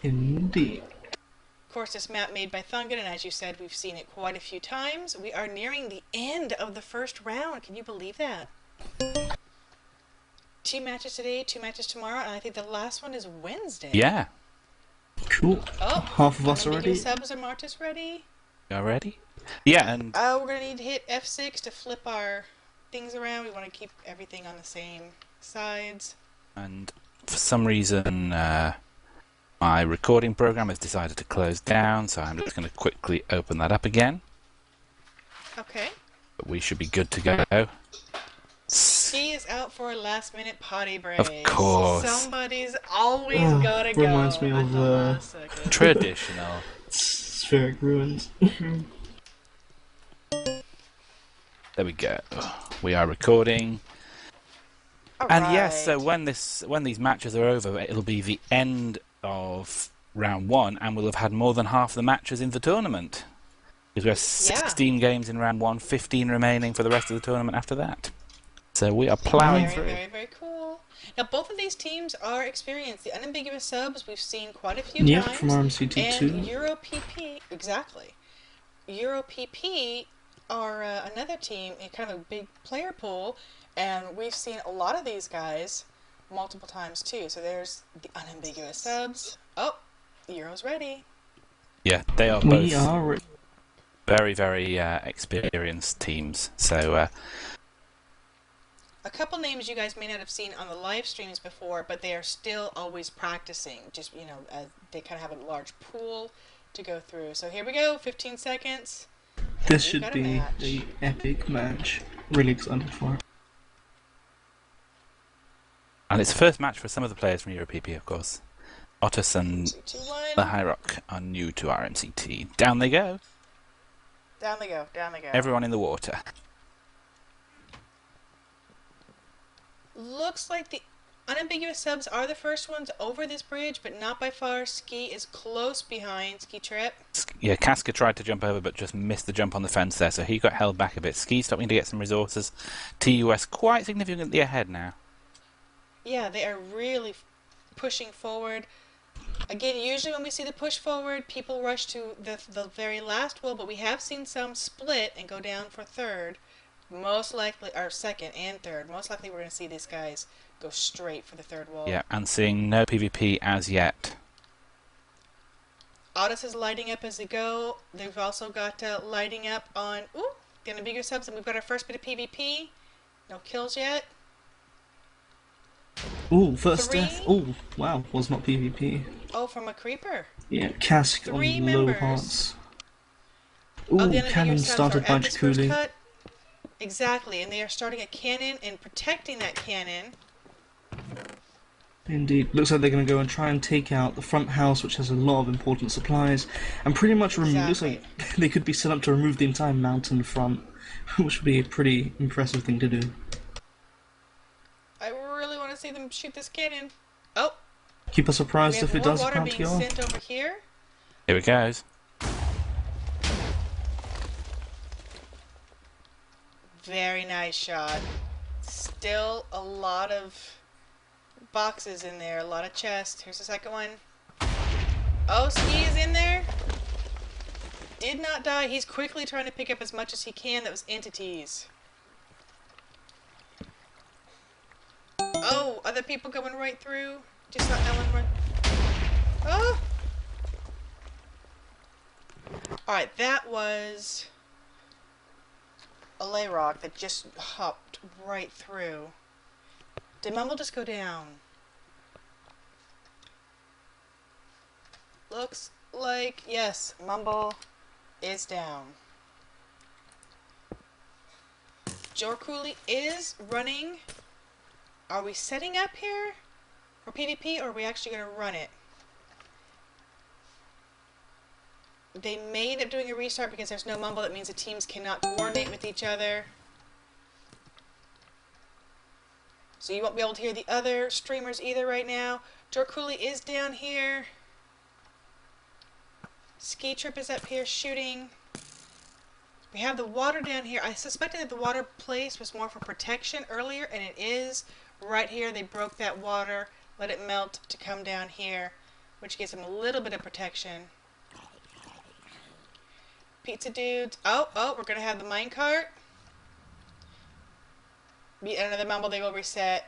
Indeed. Of course, this map made by Thungan, and as you said, we've seen it quite a few times. We are nearing the end of the first round. Can you believe that? 2 matches today, 2 matches tomorrow, and I think the last one is Wednesday. Yeah. Cool. Oh, Half of us already. Subs are Martis ready? You ready? Yeah, and... we're going to need to hit F6 to flip our things around. We want to keep everything on the same sides. And for some reason, my recording program has decided to close down, so I'm just going to quickly open that up again. Okay. But we should be good to go. Ski is out for a last-minute potty break. Of course. Somebody's always gotta go. Reminds me of traditional Spheric Ruins. There we go. We are recording. And yes, so when these matches are over, it'll be the end of round 1, and we'll have had more than half the matches in the tournament. Because we have 16 games in round 1, 15 remaining for the rest of the tournament after that. So we are ploughing through. Very, very cool. Now, both of these teams are experienced. The Unambiguous Subs, we've seen quite a few times. From RMCT4. And EuroPP, exactly. EuroPP are another team, kind of a big player pool, and we've seen a lot of these guys multiple times too. So there's the Unambiguous Subs. Oh, Euro's ready. Yeah, they are both very, very experienced teams. So a couple names you guys may not have seen on the live streams before, but they are still always practicing. Just, you know, they kind of have a large pool to go through. So here we go, 15 seconds. This should be the epic match. Really excited for it. And it's the first match for some of the players from EuroPP, of course. Otis and 3, 2, 1. the High Rock are new to RMCT. Down they go. Down they go, down they go. Everyone in the water. Looks like the Unambiguous Subs are the first ones over this bridge, but not by far. Ski is close behind. Ski Trip. Yeah, Casca tried to jump over, but just missed the jump on the fence there, so he got held back a bit. Ski stopping to get some resources. TUS quite significantly ahead now. Yeah, they are really pushing forward. Again, usually when we see the push forward, people rush to the very last wall, but we have seen some split and go down for third. Most likely, or second and third. Most likely we're going to see these guys go straight for the third wall. Yeah, and seeing no PvP as yet. Otis is lighting up as they go. They've also got lighting up on the Unambiguous Subs, and we've got our first bit of PvP. No kills yet. Ooh, first death. Ooh, wow, was not PvP. Oh, from a creeper. Yeah, Cask on low hearts. Ooh, cannon started by Jakuli. Exactly, and they are starting a cannon and protecting that cannon. Indeed. Looks like they're going to go and try and take out the front house, which has a lot of important supplies, and pretty much looks like they could be set up to remove the entire mountain front, which would be a pretty impressive thing to do. I really want to see them shoot this cannon. Oh! Keep us surprised if it does water about to being go sent off. over here. Here it goes. Very nice shot. Still a lot of boxes in there, a lot of chests. Here's the second one. Oh, Ski is in there. Did not die. He's quickly trying to pick up as much as he can. That was entities. Oh, other people going right through. Just not that one run. Oh! Alright, that was a lay rock that just hopped right through. Did Mumble just go down? Looks like, yes, Mumble is down. Jorkuli is running. Are we setting up here for PvP, or are we actually going to run it? They may end up doing a restart because there's no Mumble. That means the teams cannot coordinate with each other. So you won't be able to hear the other streamers either right now. Jorkuli is down here. Ski Trip is up here shooting. We have the water down here. I suspected that the water place was more for protection earlier, and it is. Right here, they broke that water, let it melt to come down here. which gives them a little bit of protection. Pizza dudes. Oh, we're going to have the minecart. Beat another mumble, they will reset.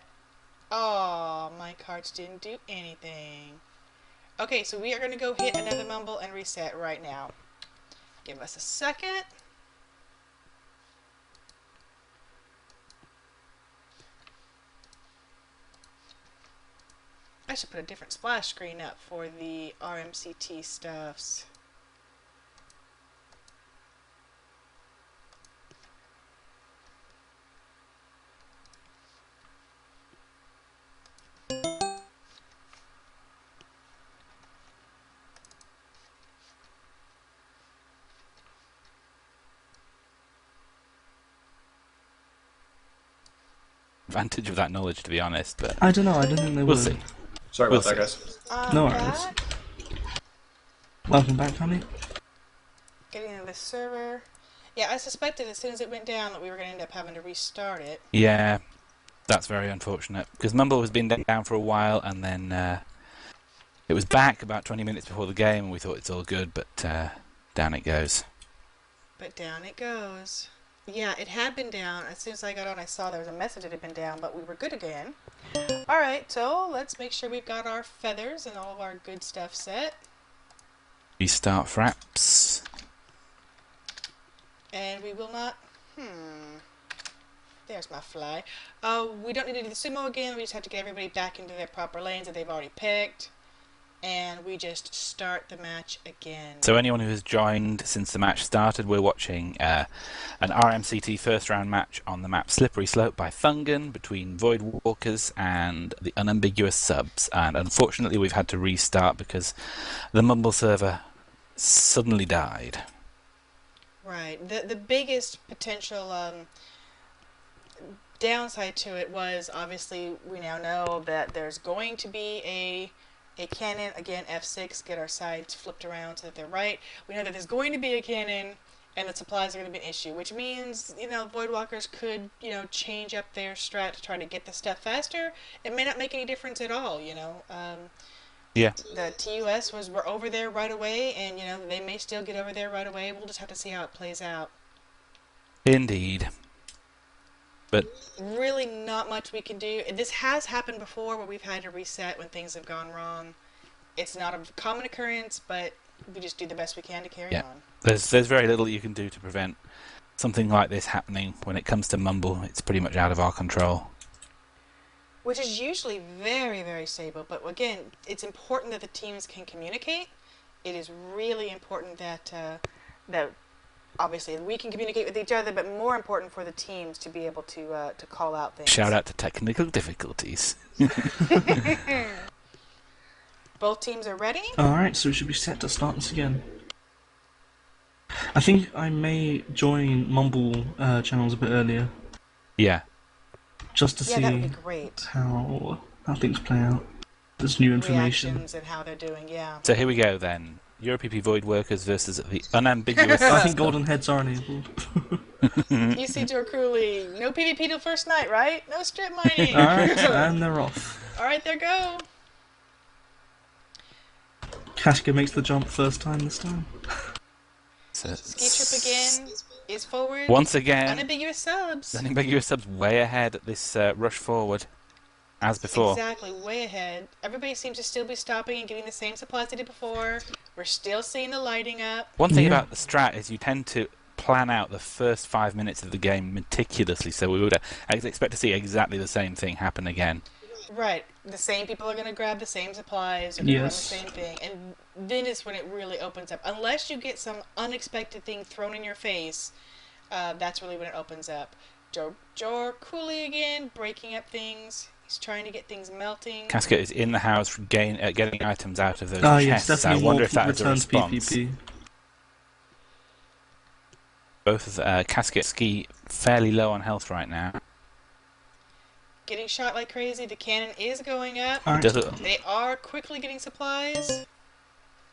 Oh, minecarts didn't do anything. Okay, so we are going to go hit another mumble and reset right now. Give us a second. I should put a different splash screen up for the RMCT stuffs. Advantage of that knowledge, to be honest, but I don't know. I don't think they we'll would. see. Sorry We'll about that, see. guys. No worries. Welcome back, honey. Getting into the server. Yeah, I suspected as soon as it went down that we were going to end up having to restart it. Yeah, that's very unfortunate, because Mumble has been down for a while, and then it was back about 20 minutes before the game, and we thought it's all good, but down it goes. But down it goes. Yeah, it had been down. As soon as I got on, I saw there was a message that it had been down, but we were good again. Alright, so let's make sure we've got our feathers and all of our good stuff set. Restart fraps. And we will not... There's my fly. We don't need to do the sumo again. We just have to get everybody back into their proper lanes that they've already picked. And we just start the match again. So anyone who has joined since the match started, we're watching an RMCT first round match on the map Slippery Slope by Thungan between Void Walkers and the Unambiguous subs. And unfortunately we've had to restart because the Mumble server suddenly died. Right. The biggest potential downside to it was, obviously, we now know that there's going to be a cannon. Again, F6, get our sides flipped around so that they're right. We know that there's going to be a cannon, and that supplies are going to be an issue, which means, Voidwalkers could, change up their strat to try to get the stuff faster. It may not make any difference at all, Yeah. The TUS were over there right away, and, they may still get over there right away. We'll just have to see how it plays out. Indeed. But really not much we can do. This has happened before where we've had to reset when things have gone wrong. It's not a common occurrence, but we just do the best we can to carry on. There's very little you can do to prevent something like this happening. When it comes to Mumble, it's pretty much out of our control. Which is usually very, very stable. But again, it's important that the teams can communicate. It is really important that obviously we can communicate with each other, but more important for the teams to be able to call out things. Shout out to technical difficulties. Both teams are ready? Alright, so we should be set to start this again. I think I may join Mumble channels a bit earlier. Yeah. Just to see that would be great. how things play out. There's new information. Reactions and how they're doing, yeah. So here we go then. EuroPP Void Workers versus the Unambiguous. I think golden heads are enabled. You see Joe Cooley. No PvP till first night, right? No strip mining. Alright, and they're off. Alright, there go. Kashka makes the jump first time this time. Ski trip again is forward. Once again. Unambiguous subs. Unambiguous subs way ahead at this rush forward. As before. Exactly, way ahead. Everybody seems to still be stopping and getting the same supplies they did before. We're still seeing the lighting up. One thing about the strat is you tend to plan out the first 5 minutes of the game meticulously, so we would expect to see exactly the same thing happen again. Right. The same people are going to grab the same supplies, and run the same thing, and then is when it really opens up. Unless you get some unexpected thing thrown in your face, that's really when it opens up. Joe Cooley again, breaking up things. He's trying to get things melting. Casket is in the house getting items out of those yes, chests. I wonder if that is a response. PvP. Both Casket and Ski fairly low on health right now. Getting shot like crazy. The cannon is going up. They are quickly getting supplies.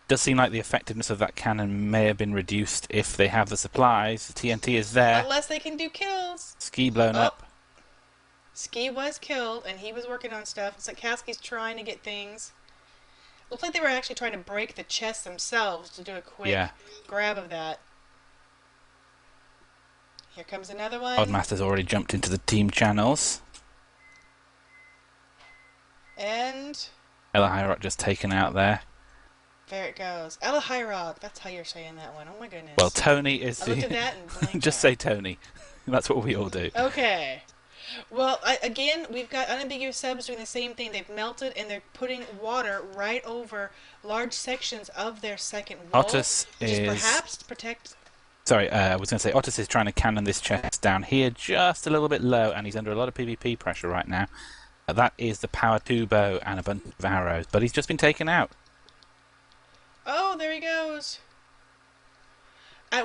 Does seem like the effectiveness of that cannon may have been reduced if they have the supplies. The TNT is there. Unless they can do kills. Ski blown up. Ski was killed, and he was working on stuff. It's like Kasky's trying to get things. Looks like they were actually trying to break the chest themselves to do a quick grab of that. Here comes another one. Oddmaster's already jumped into the team channels. And Elahirok just taken out there. There it goes. Elahirok. That's how you're saying that one. Oh my goodness. Well, Tony is... I looked at that and blanked just say Tony. That's what we all do. Okay. Well, again, we've got Unambiguous subs doing the same thing. They've melted and they're putting water right over large sections of their second wall. Otis is perhaps to protect... Sorry, I was going to say, Otis is trying to cannon this chest down here just a little bit low, and he's under a lot of PvP pressure right now. That is the power 2 bow and a bunch of arrows, but he's just been taken out. Oh, there he goes.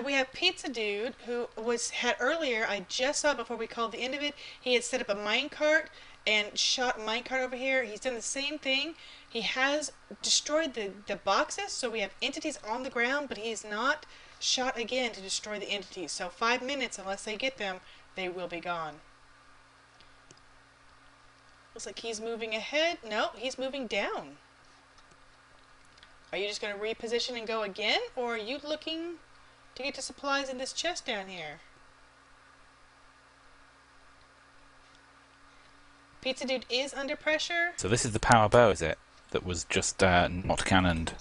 We have Pizza Dude, who had earlier, I just saw before we called the end of it, he had set up a minecart and shot a minecart over here. He's done the same thing. He has destroyed the boxes, so we have entities on the ground, but he's not shot again to destroy the entities. So 5 minutes, unless they get them, they will be gone. Looks like he's moving ahead. No, he's moving down. Are you just going to reposition and go again, or are you looking to get to supplies in this chest down here? Pizza Dude is under pressure. So this is the power bow, is it? That was just not cannoned.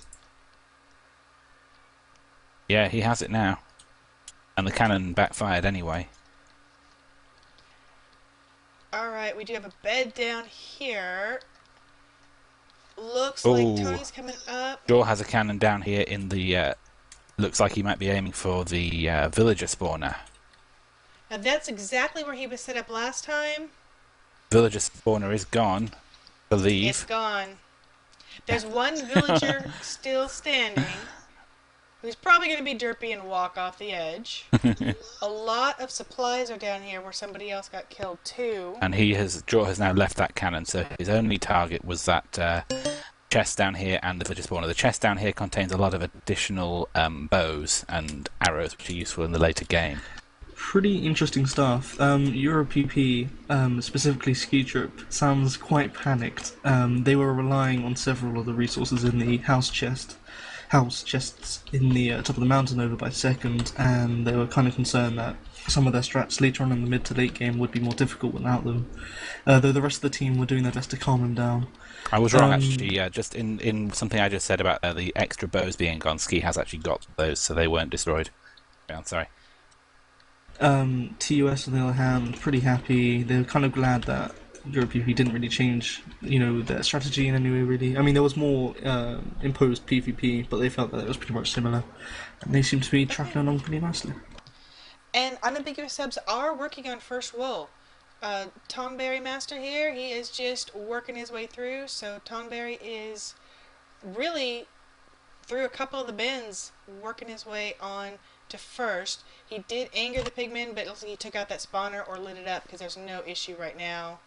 Yeah, he has it now. And the cannon backfired anyway. Alright, we do have a bed down here. Looks like Tony's coming up. Jaw has a cannon down here in the... looks like he might be aiming for the villager spawner. Now that's exactly where he was set up last time. Villager spawner is gone. Believe. It's gone. There's one villager still standing. Who's probably going to be derpy and walk off the edge. A lot of supplies are down here where somebody else got killed too. And Jaw has now left that cannon, so his only target was that chest down here and the villager spawner. The chest down here contains a lot of additional bows and arrows, which are useful in the later game. Pretty interesting stuff. EuroPP, specifically Ski Trip, sounds quite panicked. They were relying on several of the resources in the house chests in the top of the mountain over by second, and they were kind of concerned that some of their strats later on in the mid to late game would be more difficult without them, though the rest of the team were doing their best to calm them down. I was wrong, actually. Just in something I just said about the extra bows being gone, Ski has actually got those, so they weren't destroyed. Yeah, I'm sorry. TUS, on the other hand, pretty happy. They were kind of glad that EuroPP didn't really change, their strategy in any way, really. I mean, there was more imposed PvP, but they felt that it was pretty much similar, and they seem to be tracking along pretty nicely. And Unambiguous subs are working on first wool. Tonberry Master here, he is just working his way through, so Tonberry is really, through a couple of the bins, working his way on to first. He did anger the pigmen, but it looks like he took out that spawner or lit it up, because there's no issue right now.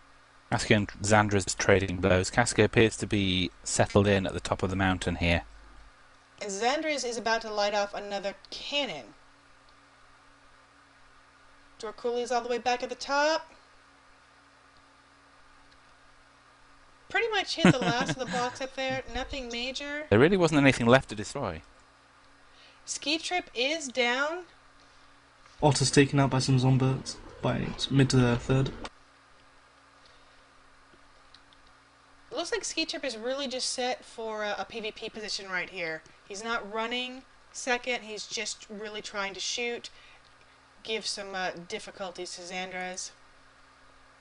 Casca and Xandra's trading blows. Casca appears to be settled in at the top of the mountain here. And Xandra's is about to light off another cannon. Dorkuli's all the way back at the top. Pretty much hit the last of the blocks up there. Nothing major. There really wasn't anything left to destroy. Ski Trip is down. Otter's taken out by some zombies by mid to the third. Looks like Ski Trip is really just set for a PvP position right here. He's not running second, he's just really trying to shoot, give some difficulties to Xandra's.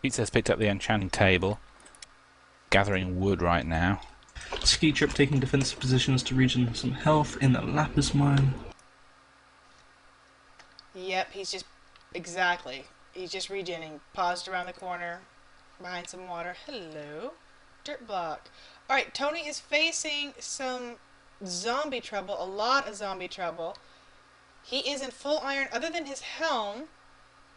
Pizza's picked up the enchanting table, gathering wood right now. Ski Trip taking defensive positions to regen some health in the Lapis mine. Yep, he's just, exactly. He's just regenning. Paused around the corner, behind some water. Hello. Dirt block. Alright, Tony is facing some zombie trouble, a lot of zombie trouble. He is in full iron other than his helm,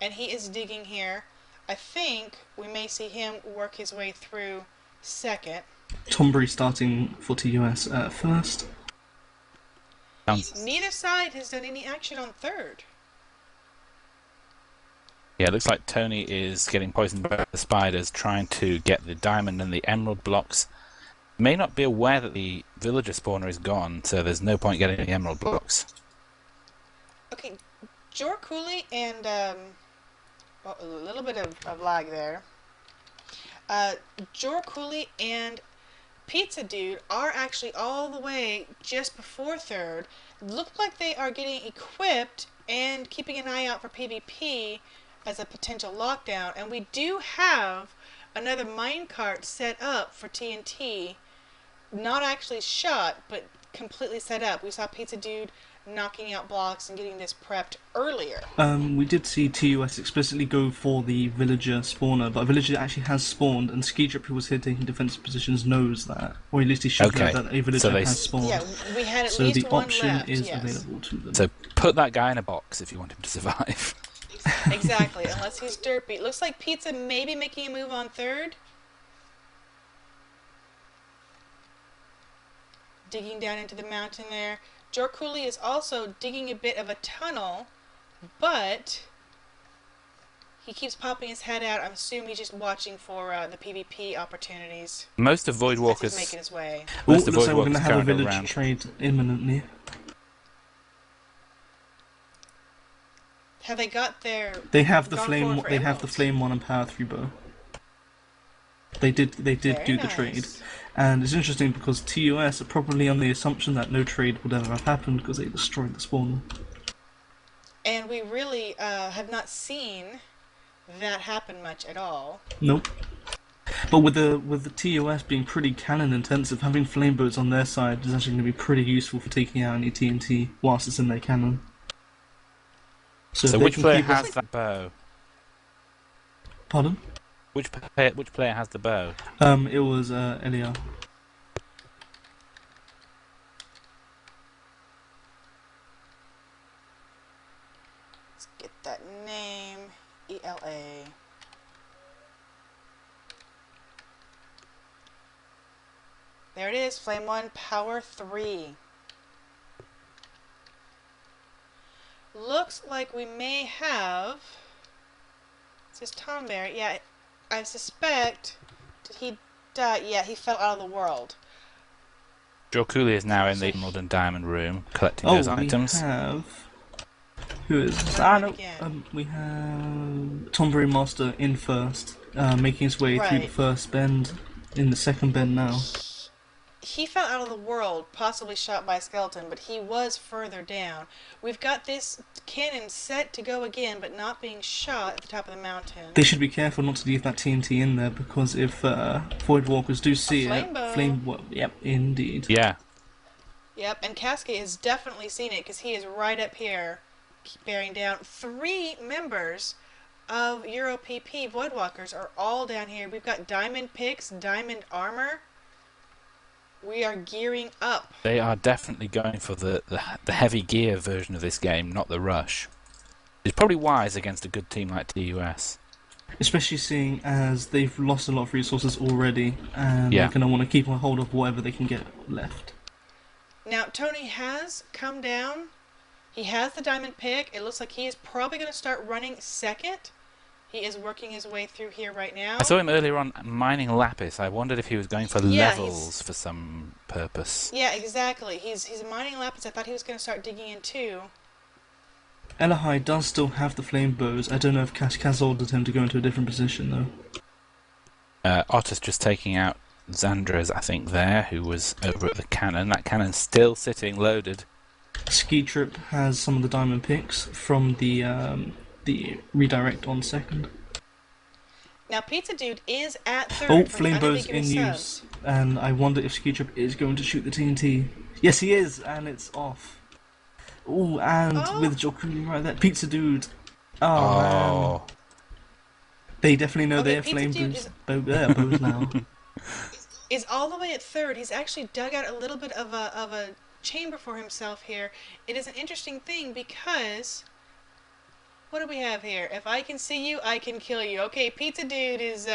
and he is digging here. I think we may see him work his way through second. Tombury starting for TUS at first. Neither side has done any action on third. Yeah, it looks like Tony is getting poisoned by the spiders, trying to get the diamond and the emerald blocks May not be aware that the villager spawner is gone, so there's no point getting the emerald blocks. Okay, Jor Cooley and well, a little bit of lag there. Jor Cooley and Pizza Dude are actually all the way just before third. Look like they are getting equipped and keeping an eye out for PvP as a potential lockdown. And we do have another minecart set up for TNT. Not actually shot, but completely set up. We saw Pizza Dude knocking out blocks and getting this prepped earlier. We did see TUS explicitly go for the villager spawner, but a villager actually has spawned, and Skidrip, who was here taking defensive positions, knows that, or at least he should know that a villager has spawned. Yeah, we had at so least the one option left, is yes. available to them. So put that guy in a box if you want him to survive. Exactly, unless he's derpy. It looks like Pizza may be making a move on third. Digging down into the mountain there. Jor Cooley is also digging a bit of a tunnel, but he keeps popping his head out. I'm assuming he's just watching for the PvP opportunities. Most of Voidwalkers He's making his way. Looks like we're going to have a village trade imminently. Have they got their? They have the flame. They have the flame 1 and power 3 bow. They did do the trade, and it's interesting because TUS are probably on the assumption that no trade would ever have happened because they destroyed the spawner. And we really have not seen that happen much at all. Nope. But with the TUS being pretty cannon intensive, having flame bows on their side is actually going to be pretty useful for taking out any TNT whilst it's in their cannon. So which player has that bow? Pardon? Which player has the bow? It was Elia. Let's get that name. ELA. There it is. Flame 1, power 3. Looks like we may have. Is this Tom Bear? Yeah. I suspect, did he die? Yeah, he fell out of the world. Jor Cooley is now in the Emerald and Diamond room collecting those items. We have... Who is this? No. We have Tomberry Master in first, making his way through the first bend, in the second bend now. He fell out of the world, possibly shot by a skeleton, but he was further down. We've got this cannon set to go again, but not being shot at the top of the mountain. They should be careful not to leave that TNT in there, because if Voidwalkers do see yep, indeed. Yeah. Yep, and Cascade has definitely seen it, because he is right up here, bearing down. 3 members of EuroPP Voidwalkers are all down here. We've got diamond picks, diamond armor. We are gearing up. They are definitely going for the heavy gear version of this game, not the rush. It's probably wise against a good team like TUS. Especially seeing as they've lost a lot of resources already, and they're going to want to keep a hold of whatever they can get left. Now, Tony has come down. He has the diamond pick. It looks like he is probably going to start running second. He is working his way through here right now. I saw him earlier on mining lapis. I wondered if he was going for levels for some purpose. Yeah, exactly. He's mining lapis. I thought he was going to start digging in too. Elahai does still have the flame bows. I don't know if Kaz ordered him to go into a different position though. Otter's just taking out Xandra's, I think, there, who was over at the cannon. That cannon's still sitting loaded. Ski Trip has some of the diamond picks from the redirect on second. Now Pizza Dude is at third. Oh, flame bows in use, and I wonder if Ski Trip is going to shoot the TNT. Yes, he is, and it's off. Oh, and with Jokuli right there, Pizza Dude. Oh man, they definitely know their flame bows now. Is all the way at third. He's actually dug out a little bit of a chamber for himself here. It is an interesting thing because. What do we have here? If I can see you, I can kill you. Okay, Pizza Dude is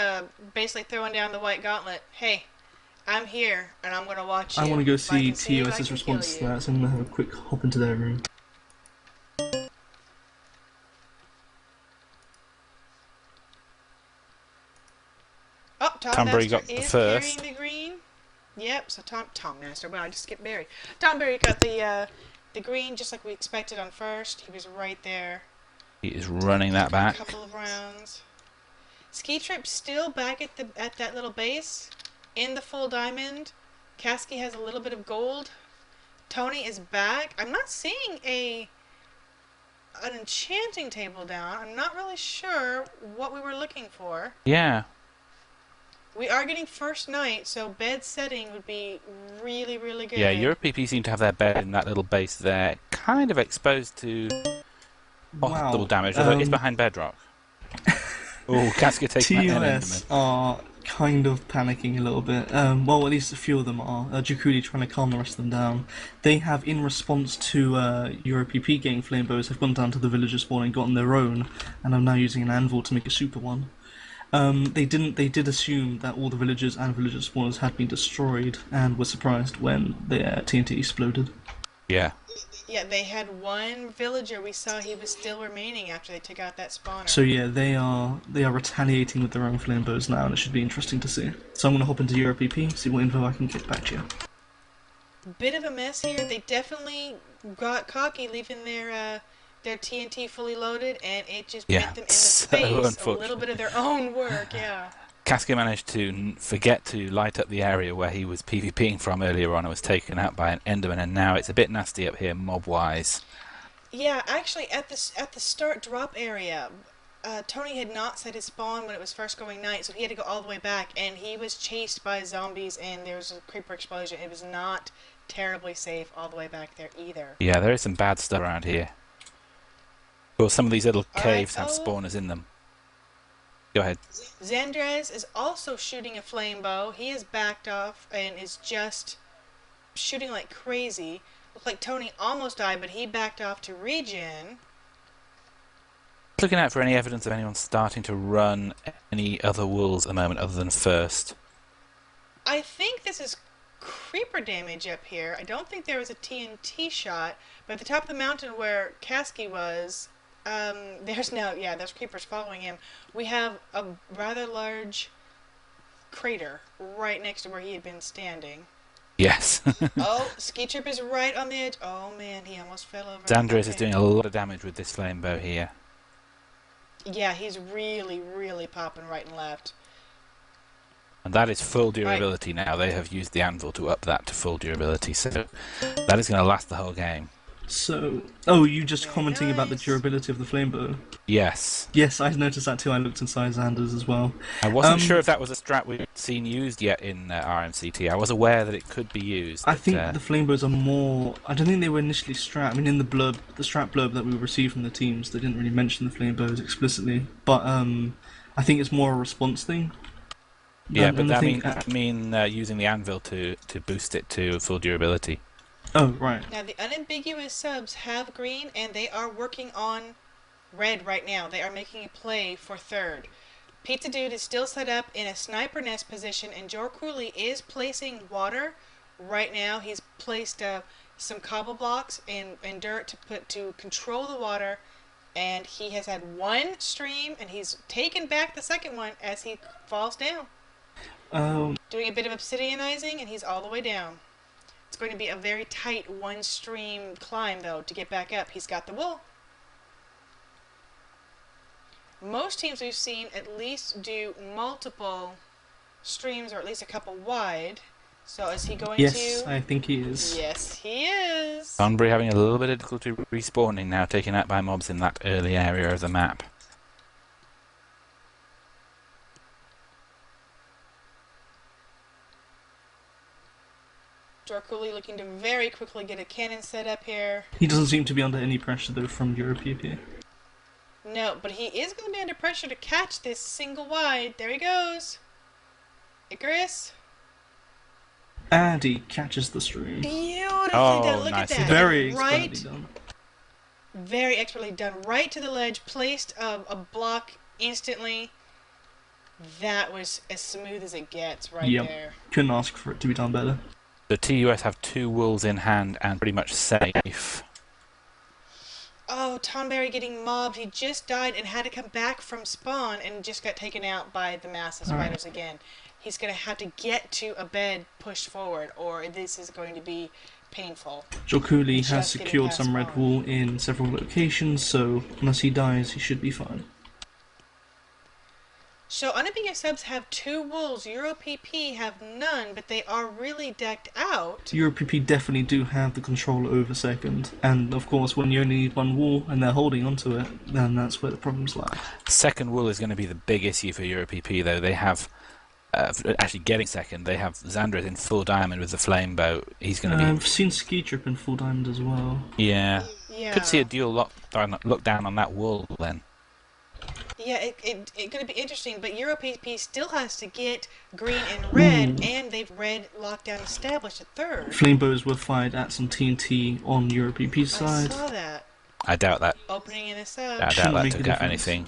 basically throwing down the white gauntlet. Hey, I'm here, and I'm going to watch you. I want to go see TUS's response to that, so I'm going to have a quick hop into their room. Oh, Tom Master is carrying the green. Yep. So Tom Master. Wow, I just skipped Barry. Tom Barry got the green just like we expected on first. He was right there. He is running that For a back. couple of rounds. Ski Trip still back at that little base in the full diamond. Kasky has a little bit of gold. Tony is back. I'm not seeing an enchanting table down. I'm not really sure what we were looking for. Yeah. We are getting first night, so bed setting would be really, really good. Yeah, EuroPP seem to have their bed in that little base there, kind of exposed to possible damage, although it's behind bedrock. Oh, Kasky taking that TUS are kind of panicking a little bit. Well, at least a few of them are. Jakuli trying to calm the rest of them down. They have, in response to EuroPP getting flame bows, have gone down to the villager spawn and gotten their own, and are now using an anvil to make a super one. They did assume that all the villagers and villager spawners had been destroyed, and were surprised when their TNT exploded. Yeah. Yeah, they had one villager we saw he was still remaining after they took out that spawner. So yeah, they are retaliating with their own flame bows now, and it should be interesting to see. So I'm going to hop into EuroPP, see what info I can get back to you. Bit of a mess here. They definitely got cocky leaving their TNT fully loaded, and it just bit them in the face. A little bit of their own work, yeah. Kasky managed to forget to light up the area where he was PvPing from earlier on and was taken out by an Enderman, and now it's a bit nasty up here mob-wise. Yeah, actually, at the start drop area, Tony had not set his spawn when it was first going night, so he had to go all the way back, and he was chased by zombies, and there was a creeper explosion. It was not terribly safe all the way back there either. Yeah, there is some bad stuff around here. Of course, some of these little caves have spawners in them. Go ahead. Zandrez is also shooting a flame bow. He is backed off and is just shooting like crazy. Looks like Tony almost died, but he backed off to regen. Looking out for any evidence of anyone starting to run any other wolves at the moment other than first. I think this is creeper damage up here. I don't think there was a TNT shot, but at the top of the mountain where Kasky was, there's creepers following him. We have a rather large crater right next to where he had been standing. Yes. Oh, Ski Trip is right on the edge. Oh man, he almost fell over. Zandres is doing a lot of damage with this flame bow here. Yeah, he's really, really popping right and left. And that is full durability now. They have used the anvil to up that to full durability, so that is going to last the whole game. So, you just commenting about the durability of the flame bow? Yes. Yes, I noticed that too. I looked inside Xander's as well. I wasn't sure if that was a strat we'd seen used yet in RMCT. I was aware that it could be used. I think the flame bows are more... I don't think they were initially strat. I mean, in the strat blurb that we received from the teams, they didn't really mention the flame bows explicitly. But I think it's more a response thing. Yeah, but I mean using the anvil to boost it to full durability. Oh, right. Now, the Unambiguous subs have green, and they are working on red right now. They are making a play for third. Pizza Dude is still set up in a sniper nest position, and Jorkuli is placing water right now. He's placed some cobble blocks and dirt to control the water, and he has had one stream, and he's taken back the second one as he falls down. Doing a bit of obsidianizing, and he's all the way down. It's going to be a very tight one-stream climb, though, to get back up. He's got the wool. Most teams we've seen at least do multiple streams, or at least a couple wide. So is he going to... Yes, I think he is. Yes, he is. Thornbury having a little bit of difficulty respawning now, taken out by mobs in that early area of the map. Jorkuli looking to very quickly get a cannon set up here. He doesn't seem to be under any pressure, though, from EuroPP. No, but he is going to be under pressure to catch this single wide. There he goes. Icarus. And he catches the stream. Beautifully done. Look at that. Very expertly done. Very expertly done. Right to the ledge. Placed a block instantly. That was as smooth as it gets right there. Couldn't ask for it to be done better. The TUS have 2 wolves in hand and pretty much safe. Oh, Tom Berry getting mobbed. He just died and had to come back from spawn and just got taken out by the mass of spiders again. he's going to have to get to a bed pushed forward, or this is going to be painful. Jorkuli has Just getting secured past some red spawn. wool in several locations, so unless he dies, he should be fine. So Unambiguous subs have 2 wolves, EuroPP have none, but they are really decked out. EuroPP definitely do have the control over second, and of course when you only need 1 wool and they're holding onto it, then that's where the problems lie. Second wool is going to be the big issue for EuroPP, though. They have, actually getting second, they have Xandra in full diamond with the flame bow. He's going to be... I've seen Ski Trip in full diamond as well. Yeah. Yeah. Could see a dual look down on that wool then. Yeah, it's going to be interesting, but EuroPP still has to get green and red, and they've red lockdown established at third. Flame bows were fired at some TNT on EuroPP's side. I saw that. I doubt that. Opening in a sub. I doubt Shouldn't that make a took out difference. anything.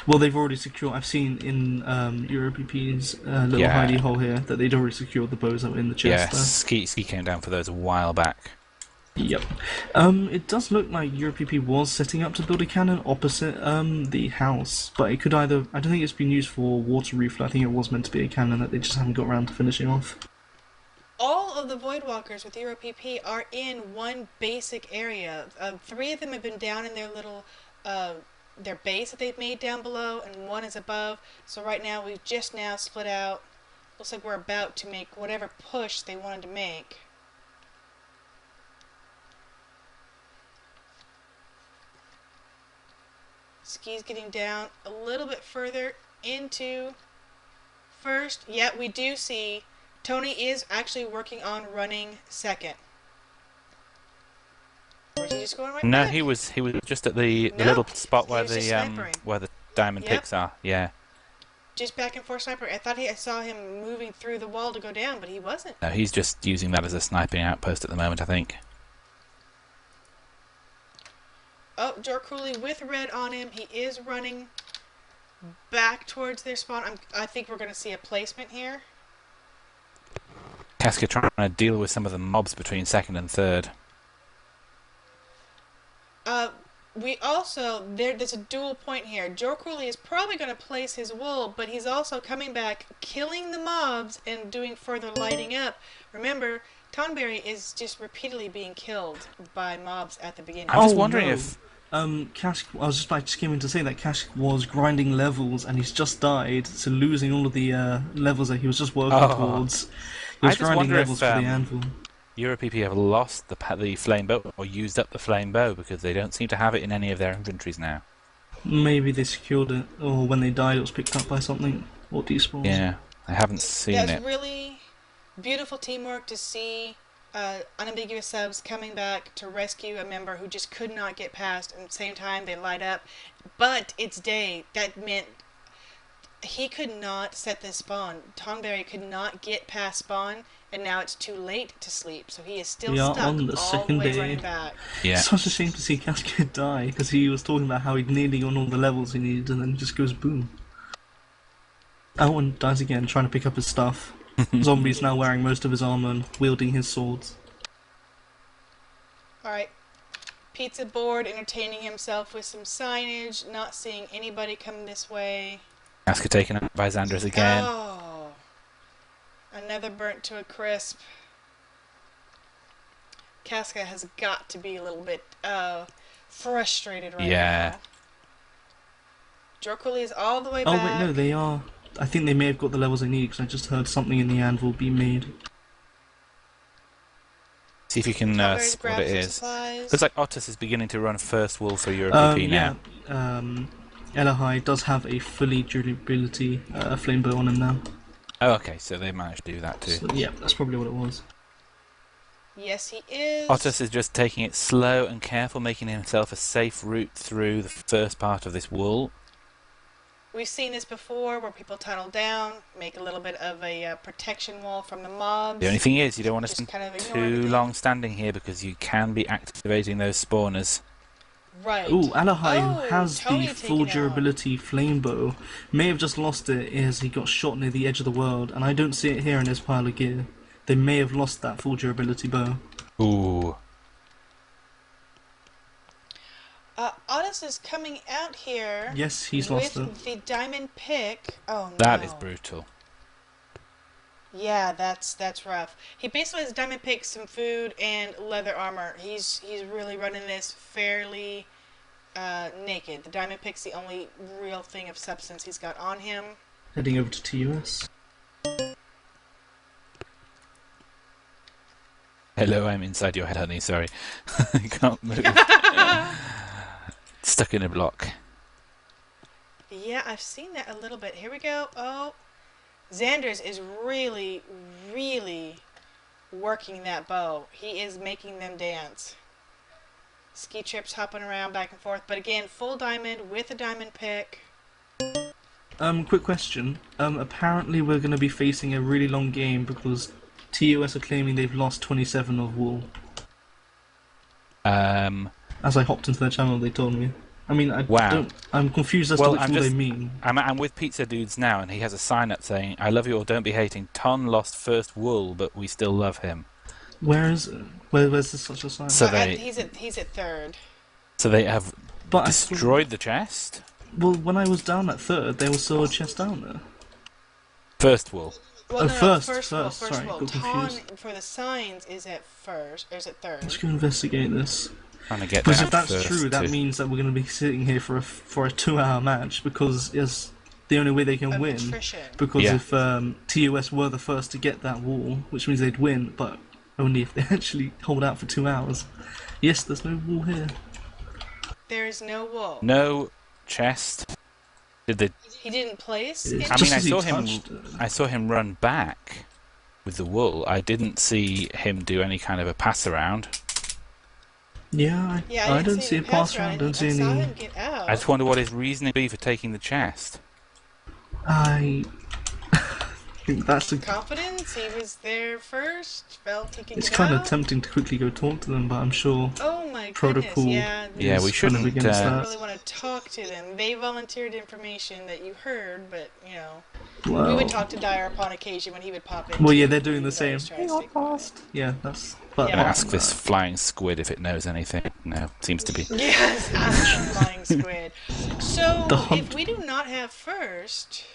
Well, they've already secured. I've seen in EuroPP's little hidey hole here that they'd already secured the bows that were in the chest. Yeah, Ski came down for those a while back. Yep. It does look like EuroPP was setting up to build a cannon opposite the house, but it could either... I don't think it's been used for water refill. I think it was meant to be a cannon that they just haven't got around to finishing off. All of the Voidwalkers with EuroPP are in one basic area. 3 of them have been down in their little... their base that they've made down below, and 1 is above. So right now we've just now split out. Looks like we're about to make whatever push they wanted to make. Ski's getting down a little bit further into first. Yeah, we do see Tony is actually working on running second. Or is he just going right No, back? he was just at the No, little spot he where was just snipering. where the diamond Yep. picks are. Yeah. Just back and forth sniper. I thought I saw him moving through the wall to go down, but he wasn't. No, he's just using that as a sniping outpost at the moment, I think. Oh, Jorkuli with red on him. He is running back towards their spawn. I think we're going to see a placement here. Casca trying to deal with some of the mobs between second and third. We also, there's a dual point here. Jorkuli is probably going to place his wool, but he's also coming back, killing the mobs and doing further lighting up. Remember, Tonberry is just repeatedly being killed by mobs at the beginning. I'm just wondering if... Kask, I was just came in to say that Kask was grinding levels and he's just died, so losing all of the levels that he was just working towards. He was grinding levels for the anvil. EuroPP have lost the flame bow, or used up the flame bow, because they don't seem to have it in any of their inventories now. Maybe they secured it, or when they died it was picked up by something, or despawned. Yeah, I haven't seen it. That's really beautiful teamwork to see. Unambiguous subs coming back to rescue a member who just could not get past, and at the same time they light up. But it's day. That meant he could not set this spawn. Tonberry could not get past spawn, and now it's too late to sleep, so he is still stuck on the all second the way day. running back. Yeah. It's such a shame to see Cascade die, because he was talking about how he'd nearly on all the levels he needed, and then it just goes boom. Owen dies again, trying to pick up his stuff. Zombie's now wearing most of his armor and wielding his swords. Alright. Pizza board entertaining himself with some signage, not seeing anybody come this way. Casca taken out by Xandras again. Oh. Another burnt to a crisp. Casca has got to be a little bit frustrated right now. Jorkuli is all the way back. Oh wait, no, they are. I think they may have got the levels they need, because I just heard something in the anvil be made. See if you can see what it is. Looks like Otis is beginning to run first wool for EuroPP now. Elahai does have a fully durability flame bow on him now. Oh, okay, so they managed to do that too. So, yeah, that's probably what it was. Yes, he is. Otis is just taking it slow and careful, making himself a safe route through the first part of this wool. We've seen this before, where people tunnel down, make a little bit of a protection wall from the mobs. The only thing is, you don't want to Just spend kind of ignore too everything. long standing here, because you can be activating those spawners. Right. Ooh, Alahai, who has Tony the taken full out. durability flame bow, may have just lost it as he got shot near the edge of the world, and I don't see it here in his pile of gear. They may have lost that full durability bow. Ooh. Otis is coming out here. Yes, he's lost it. with the diamond pick. Oh no. That is brutal. Yeah, that's rough. He basically has diamond pick, some food, and leather armor. He's really running this fairly naked. The diamond pick's the only real thing of substance he's got on him. Heading over to TUS. Hello, I'm inside your head, honey. Sorry, I can't move. Stuck in a block. Yeah, I've seen that a little bit. Here we go. Oh, Xanders is really, really working that bow. He is making them dance. Ski trips hopping around back and forth, but again, full diamond with a diamond pick. Quick question. Apparently we're going to be facing a really long game because TUS are claiming they've lost 27 of wool. As I hopped into their channel, they told me. I mean, I'm confused as to which wool they mean. I'm with Pizza Dudes now, and he has a sign up saying, "I love you all, don't be hating. Ton lost first wool, but we still love him." Where is it? Where's this such a sign? So he's at third. So they have destroyed the chest? Well, when I was down at third, there was still a chest down there. First wool. Well, first wool. Sorry, got Ton confused. for the signs is at first, or is it third? Let's go investigate this. Because if that's true, that means that we're going to be sitting here for a 2-hour match because it's the only way they can win. Attrition. Because if TUS were the first to get that wall, which means they'd win, but only if they actually hold out for 2 hours. Yes, there's no wall here. There is no wall. No chest. Did they? He didn't place. I saw him run back with the wool. I didn't see him do any kind of a pass around. Yeah, I don't see a pass around. I don't see any. I saw him get out. I just wonder what his reasoning be for taking the chest. I think that's the confidence. He was there first. Felt he could It's get kind out. of tempting to quickly go talk to them, but I'm sure. Oh my protocol. goodness! Yeah, we shouldn't. I don't really want to talk to them. They volunteered information that you heard, but you know, we would talk to Dyer upon occasion when he would pop in. Well, yeah, they're doing the same. Yeah, that's. But ask this flying squid if it knows anything. No, seems to be. Yes, ask the flying squid. So if we do not have first.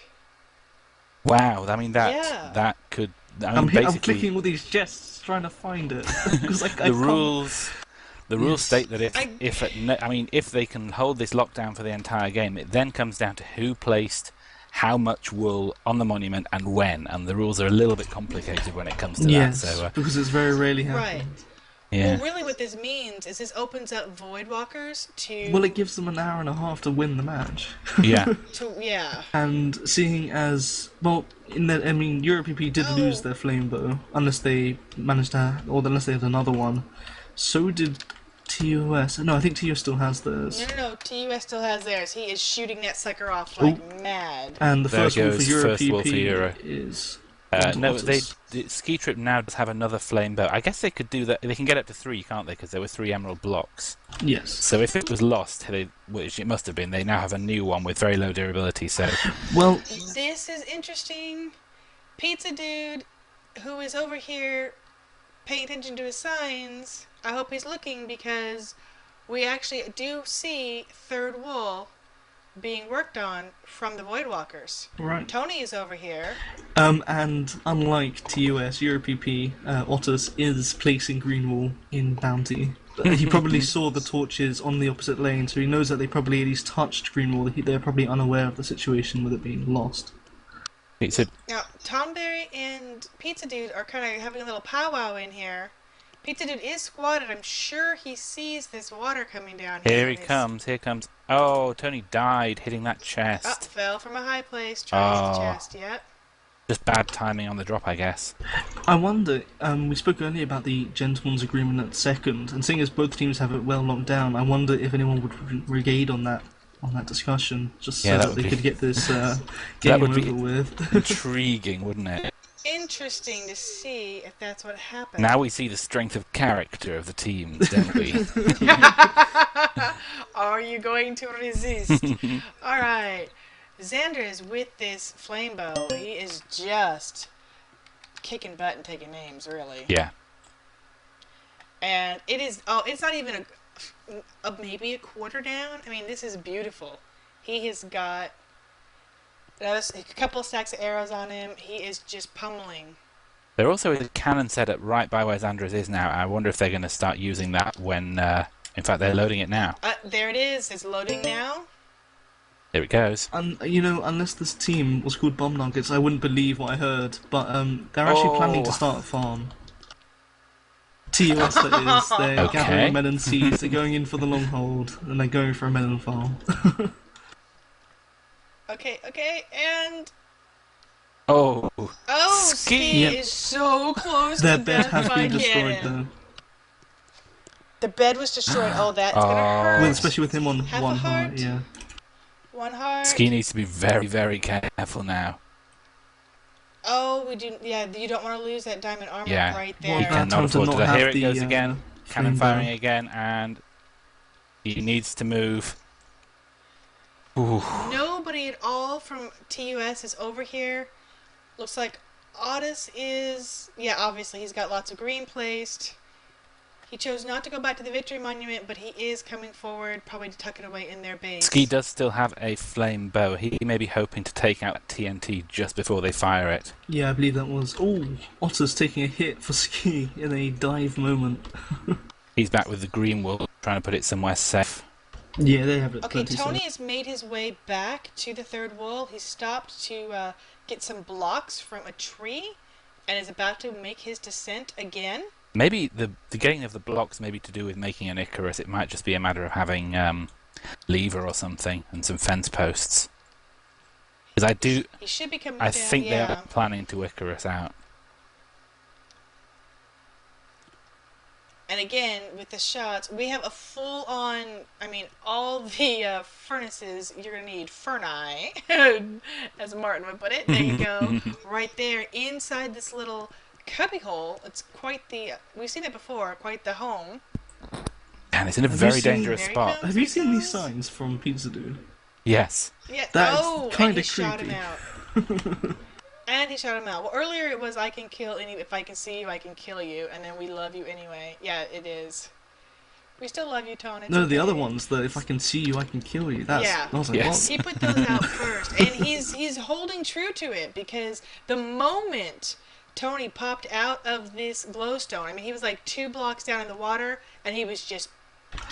Wow, I mean that could. I'm clicking all these chests trying to find it because the rules state that if they can hold this lockdown for the entire game, it then comes down to who placed how much wool on the monument and when, and the rules are a little bit complicated when it comes to that. So because it's very rarely happens. Right. Yeah. Well, really what this means is this opens up Voidwalkers to... Well, it gives them an hour and a half to win the match. Yeah. And seeing as... Well, EuroPP did lose their flame bow, unless they managed to... Or unless they had another one. So did TUS. No, I think TUS still has theirs. No, TUS still has theirs. He is shooting that sucker off like mad. And the first one for EuroPP is... no, the Ski Trip now does have another flame bow. I guess they could do that. They can get up to 3, can't they? Because there were 3 emerald blocks. Yes. So if it was lost, which it must have been, they now have a new one with very low durability. So. Well, this is interesting. Pizza Dude, who is over here paying attention to his signs, I hope he's looking because we actually do see third wool being worked on from the Voidwalkers. Right. Tony is over here. And unlike TUS, EuroPP, Otus is placing green wool in Bounty. He probably saw the torches on the opposite lane, so he knows that they probably at least touched green wool. They're probably unaware of the situation with it being lost. Now, Tomberry and Pizza Dude are kind of having a little powwow in here. Pizza Dude is squatted. I'm sure he sees this water coming down here. Here comes. Oh, Tony died hitting that chest. Fell from a high place. Tries the chest, yep. Just bad timing on the drop, I guess. I wonder, we spoke earlier about the Gentleman's Agreement at second, and seeing as both teams have it well locked down, I wonder if anyone would regade on that discussion, just so that they could get this game over with. Intriguing, wouldn't it? Interesting to see if that's what happened. Now we see the strength of character of the teams, don't we? Are you going to resist? Alright. Xander is with this flame bow. He is just kicking butt and taking names, really. Yeah. And it is... it's not even maybe a quarter down. I mean, this is beautiful. He has got... a couple of stacks of arrows on him. He is just pummeling There also is a cannon set up right by where Xandra's is now. I wonder if they're going to start using that when... in fact, they're loading it now. There it is. It's loading now. Here it goes. You know, unless this team was called Bomb Nuggets, I wouldn't believe what I heard. But they're actually planning to start a farm. TUS, that is. They're gathering melon seeds, they're going in for the long hold, and they're going for a melon farm. Okay, and... Oh, Ski is so close Their to bed death has if I been get destroyed, him. though. The bed was destroyed. Oh, that's gonna hurt. Well, especially with him on Half one a heart, yeah. One heart. Ski needs to be very, very careful now. Oh, we do. Yeah, you don't want to lose that diamond armor right there. Well, You cannot afford to. Here it goes again. Cannon firing barrel. again, and he needs to move. Ooh. Nobody at all from TUS is over here. Looks like Otis is... Yeah, obviously he's got lots of green placed. He chose not to go back to the Victory Monument, but he is coming forward, probably to tuck it away in their base. Ski does still have a flame bow. He may be hoping to take out TNT just before they fire it. Yeah, I believe that was... Oh, Otter's taking a hit for Ski in a dive moment. He's back with the green wool, trying to put it somewhere safe. Yeah, they have it. Okay, Tony has made his way back to the third wall. He stopped to get some blocks from a tree and is about to make his descent again. Maybe the getting of the blocks may be to do with making an Icarus. It might just be a matter of having lever or something and some fence posts. Because He should be coming I down, think they are planning to Icarus out. And again, with the shots, we have a full-on, I mean, all the furnaces you're going to need, furni, as Martin would put it. There you go. Right there, inside this little cubbyhole. It's quite the, we've seen it before, quite the home. And it's in a very dangerous spot. Have you seen these signs from Pizza Dude? Yes. Yeah. That's kind of creepy. Shot him out. And he shot him out. Well, earlier it was, I can kill any, if I can see you, I can kill you, and then we love you anyway. Yeah, it is. We still love you, Tone. No, the other ones, that if I can see you, I can kill you. That's, yeah. I was like, what? He put those out first, and he's holding true to it, because the moment Tony popped out of this glowstone, I mean, he was like 2 blocks down in the water, and he was just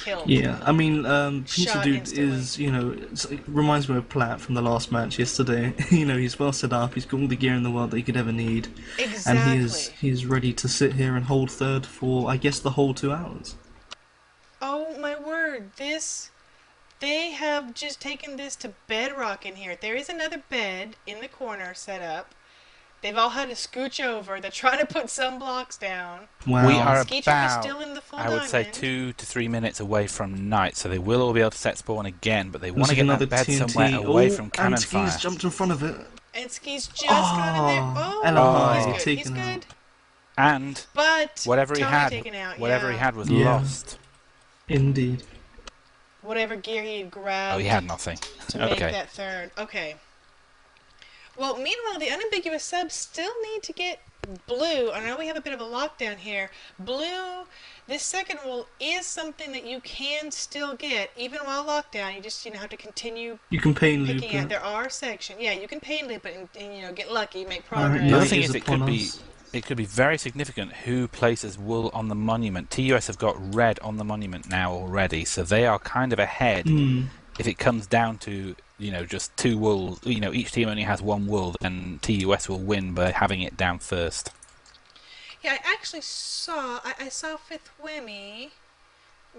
killed. Yeah, I mean, Pizza Dude instantly. is, you know, it reminds me of Platt from the last match yesterday. You know, he's well set up, he's got all the gear in the world that he could ever need. Exactly. And he's ready to sit here and hold third for, I guess, the whole 2 hours. Oh my word, they have just taken this to bedrock in here. There is another bed in the corner set up. They've all had to scooch over. They're trying to put some blocks down. Wow. We are Ski about, is still in the full I would say, diamond. 2 to 3 minutes away from night, so they will all be able to set spawn again, but they want to Looks get like that bed another TNT. somewhere away from and cannon Ski's fire. jumped in front of it. And Ski's just got in there. Oh, Ella he's good. taken He's out. good. And But whatever he Tony had, taken out, whatever he had was Yeah. lost. Indeed. whatever gear he had grabbed. Oh, he had nothing. To make Okay. that third. Okay. Well, meanwhile, the unambiguous subs still need to get blue. I know we have a bit of a lockdown here. Blue, this second wool is something that you can still get, even while locked down. You just, have to continue You can pain loop picking out. it. There are sections. Yeah, you can pain loop it and get lucky, make progress. The other Night thing is is upon us. it could be very significant who places wool on the monument. TUS have got red on the monument now already, so they are kind of ahead. If it comes down to, just 2 wool, each team only has 1 wool, then TUS will win by having it down first. Yeah, I actually saw, I saw Fifth Whammy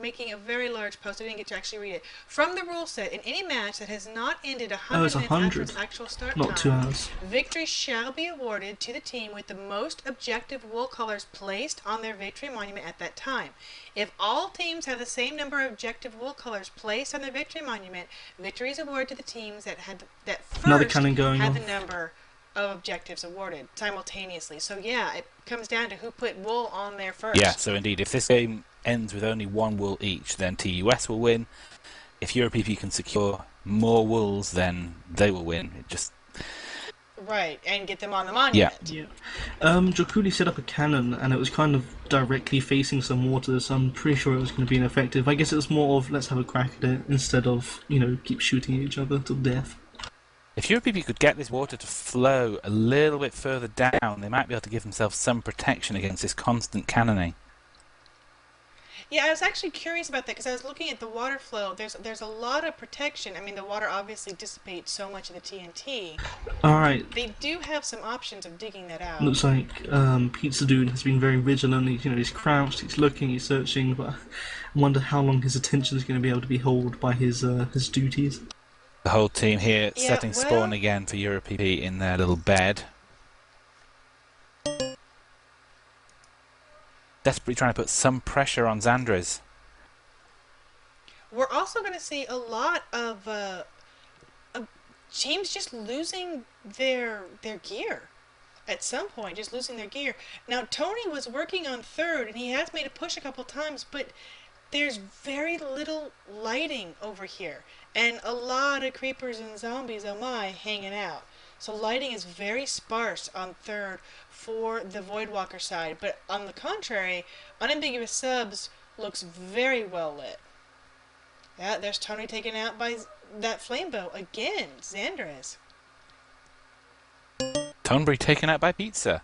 making a very large post. I didn't get to actually read it. From the rule set, in any match that has not ended 100 it's minutes after 100, its actual start not time, 2 hours. victory shall be awarded to the team with the most objective wool colors placed on their victory monument at that time. If all teams have the same number of objective wool colors placed on their victory monument, victory is awarded to the teams that Another first cannon going had off. the number of objectives awarded simultaneously. So yeah, it comes down to who put wool on there first. Yeah, so indeed, if this game ends with only 1 wool each, then TUS will win. If EuroPP can secure more wools, then they will win. It just... Right, and get them on the monument. Yeah. Jokuli set up a cannon and it was kind of directly facing some water, so I'm pretty sure it was going to be ineffective. I guess it was more of, let's have a crack at it, instead of, keep shooting at each other till death. If EuroPP could get this water to flow a little bit further down, they might be able to give themselves some protection against this constant cannoning. Yeah, I was actually curious about that because I was looking at the water flow. There's a lot of protection. I mean, the water obviously dissipates so much of the TNT. Alright, They do have some options of digging that out. looks like Pizza Dude has been very vigilant. He's crouched, he's looking, he's searching, but I wonder how long his attention is going to be able to be held by his duties. The whole team here Yeah, setting well, spawn again for EuroPP in their little bed. Desperately trying to put some pressure on Xandres. we're also going to see a lot of teams just losing their gear at some point, just losing their gear. Now, Tony was working on third, and he has made a push a couple times, but there's very little lighting over here, and a lot of creepers and zombies, oh my, hanging out. So lighting is very sparse on third for the Voidwalker side, but on the contrary, Unambiguous Subs looks very well lit. Yeah, there's Tony taken out by that flame bow again. Xandres. Tonbury taken out by Pizza.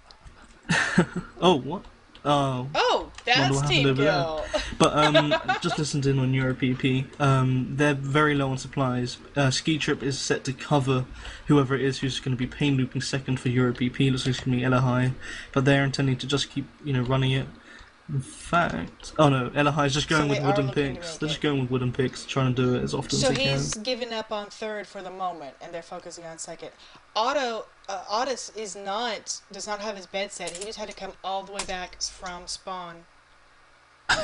Oh, what? Oh. Oh, that's team kill. But just listened in on EuroPP. They're very low on supplies. Ski Trip is set to cover whoever it is who's going to be pain looping second for EuroPP. Looks like it's going to be Elahai, but they're intending to just keep running it. In fact, oh no, Elahai is just going with wooden picks. They're just going with wooden picks, trying to do it as often as they can. So he's given up on third for the moment, and they're focusing on second. Otis does not have his bed set. He just had to come all the way back from spawn.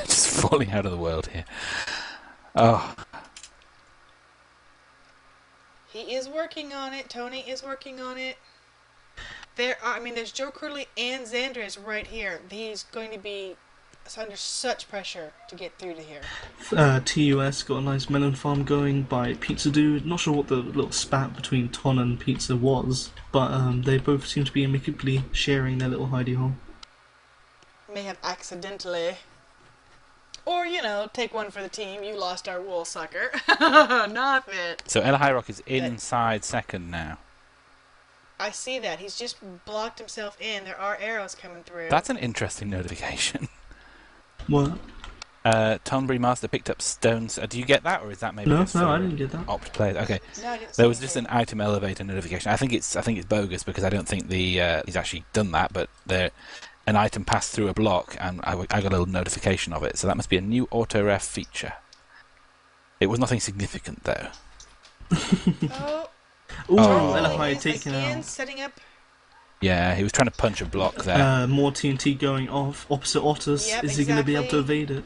Just falling out of the world here. Oh. He is working on it. Tony is working on it. There's Joe Curley and Xandres right here. He's going to be under such pressure to get through to here. TUS got a nice melon farm going by Pizza Dude. Not sure what the little spat between Ton and Pizza was, but they both seem to be amicably sharing their little hidey hole. May have accidentally. Or, take one for the team. You lost our wool, sucker. Not it. So Elahai Rock is inside second now. I see that. He's just blocked himself in. There are arrows coming through. That's an interesting notification. What? Tonbury Master picked up stones. Do you get that, or is that maybe No, just I didn't get that. Opt players? Okay. No, I didn't There was just an item elevator notification. I think it's bogus because I don't think he's actually done that, but an item passed through a block and I got a little notification of it. So that must be a new auto ref feature. It was nothing significant though. Oh. Ooh, Oh. Elahai taken out. Setting up. Yeah, he was trying to punch a block there. More TNT going off opposite Otis. Yep, is he going to be able to evade it?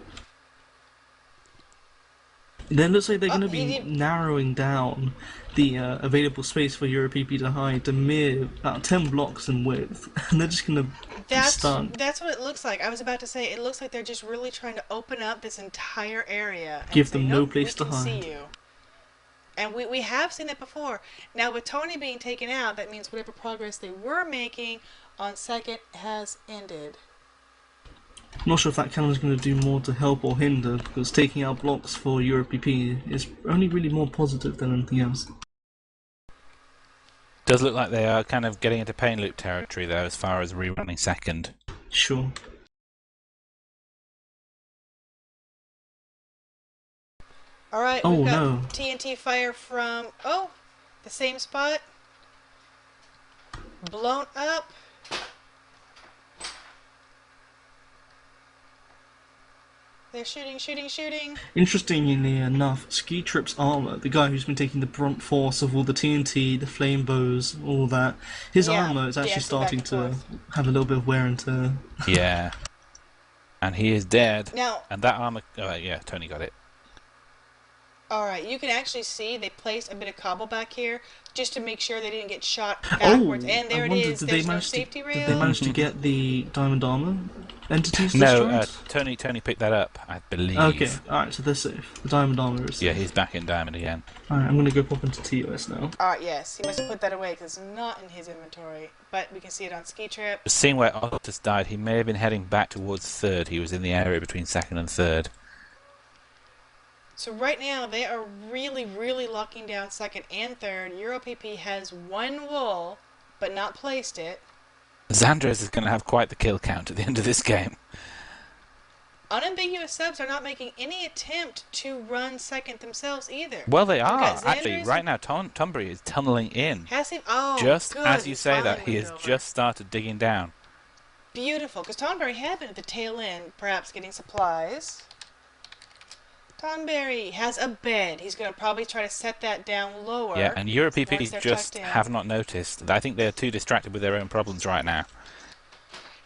Then it looks like they're going to be narrowing down the available space for EuroPP to hide to mere about 10 blocks in width, and they're just going to be stunned. That's what it looks like. I was about to say, it looks like they're just really trying to open up this entire area. And Give say, them no nope, place to we can hide. see you. And we have seen it before. Now, with Tony being taken out, that means whatever progress they were making on second has ended. I'm not sure if that cannon is going to do more to help or hinder, because taking out blocks for EuroPP is only really more positive than anything else. Does look like they are kind of getting into pain loop territory though, as far as rerunning second. Sure. Alright, Oh, we've got no. TNT fire from, the same spot. Blown up. They're shooting. Interestingly enough, Ski Trip's armor, the guy who's been taking the brunt force of all the TNT, the flame bows, all that, his armor is actually starting to have a little bit of wear and tear. Yeah. And he is dead. Now, And that armor... Oh, yeah, Tony got it. alright, you can actually see they placed a bit of cobble back here just to make sure they didn't get shot backwards. And there it is. There's no safety rail. Did they manage to get the diamond armor entities No, destroyed? Tony picked that up, I believe. Okay, alright, so they're safe. The diamond armor is safe. Yeah, he's back in diamond again. Alright, I'm going to go pop into TOS now. Alright, yes. He must have put that away because it's not in his inventory. But we can see it on Ski Trip. Seeing where Otis died, he may have been heading back towards third. He was in the area between second and third. So right now they are really, really locking down second and third. EuroPP has one wool, but not placed it. Xandres is going to have quite the kill count at the end of this game. Unambiguous subs are not making any attempt to run second themselves either. Well, they are. Actually, right now, Tonbury is tunneling in. Has he? Oh, just good. as you say that, he has just started digging down. Beautiful, because Tonbury had been at the tail end, perhaps getting supplies. Tonbury has a bed. He's going to probably try to set that down lower. Yeah, and EuroPP just have not noticed. I think they're too distracted with their own problems right now.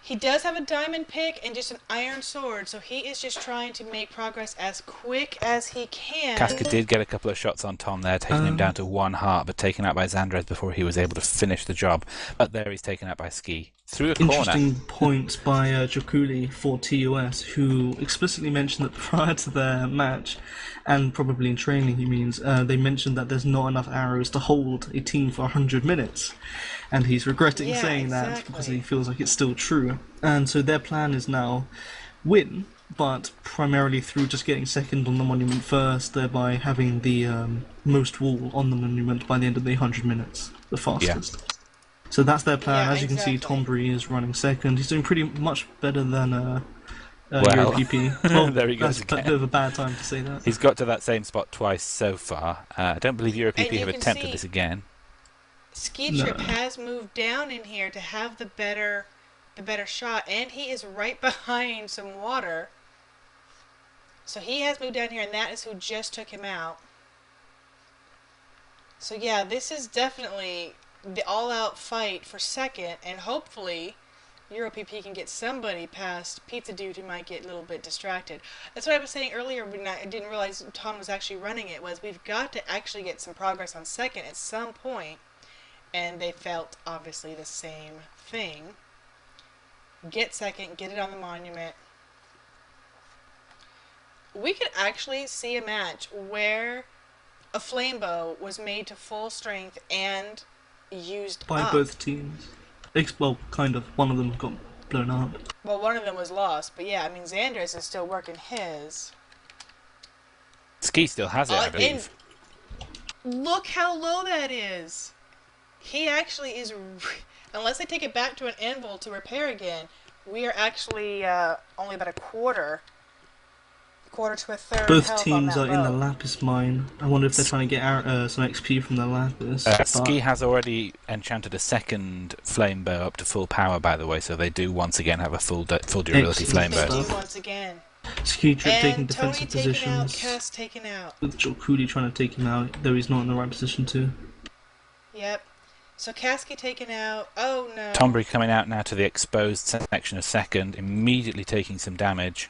He does have a diamond pick and just an iron sword, so he is just trying to make progress as quick as he can. Casca did get a couple of shots on Tom there, taking him down to 1 heart, but taken out by Xandres before he was able to finish the job. But there he's taken out by Ski. Through a corner. Interesting point by Jokuli for TUS, who explicitly mentioned that prior to their match, and probably in training he means, they mentioned that there's not enough arrows to hold a team for 100 minutes. And he's regretting saying that because he feels like it's still true. And so their plan is now win, but primarily through just getting second on the monument first, thereby having the most wall on the monument by the end of the 100 minutes, the fastest. Yeah. So that's their plan. As you can see, Tonbury is running second. He's doing pretty much better than EuroPP. Well, there he goes that's again. a bit of a bad time to say that. He's got to that same spot twice so far. I don't believe EuroPP have attempted this again. Ski Trip has moved down in here to have the better shot, and he is right behind some water. So he has moved down here, and that is who just took him out. So yeah, this is definitely the all-out fight for second, and hopefully EuroPP can get somebody past Pizza Dude who might get a little bit distracted. That's what I was saying earlier when I didn't realize Tom was actually running it, was we've got to actually get some progress on second at some point. And they felt, obviously, the same thing. Get second, get it on the monument. We could actually see a match where a flame bow was made to full strength and used by both teams. Well, kind of. One of them got blown up. Well, one of them was lost, but yeah, I mean, Xandres is still working his. Ski still has it, I believe. Look how low that is! He actually is, unless they take it back to an anvil to repair again, we are actually only about a quarter to a third. Both teams are in the Lapis mine. I wonder if they're trying to get some XP from the Lapis. Ski has already enchanted a second flame bow up to full power, by the way, so they do once again have a full durability flame bow. They do once again. Ski Trip taking defensive Tony positions. Out, Cass taken out. With Jokuli trying to take him out, though he's not in the right position to. Yep. So Kasky taken out. Oh no. Tonbury coming out now to the exposed section of second, immediately taking some damage.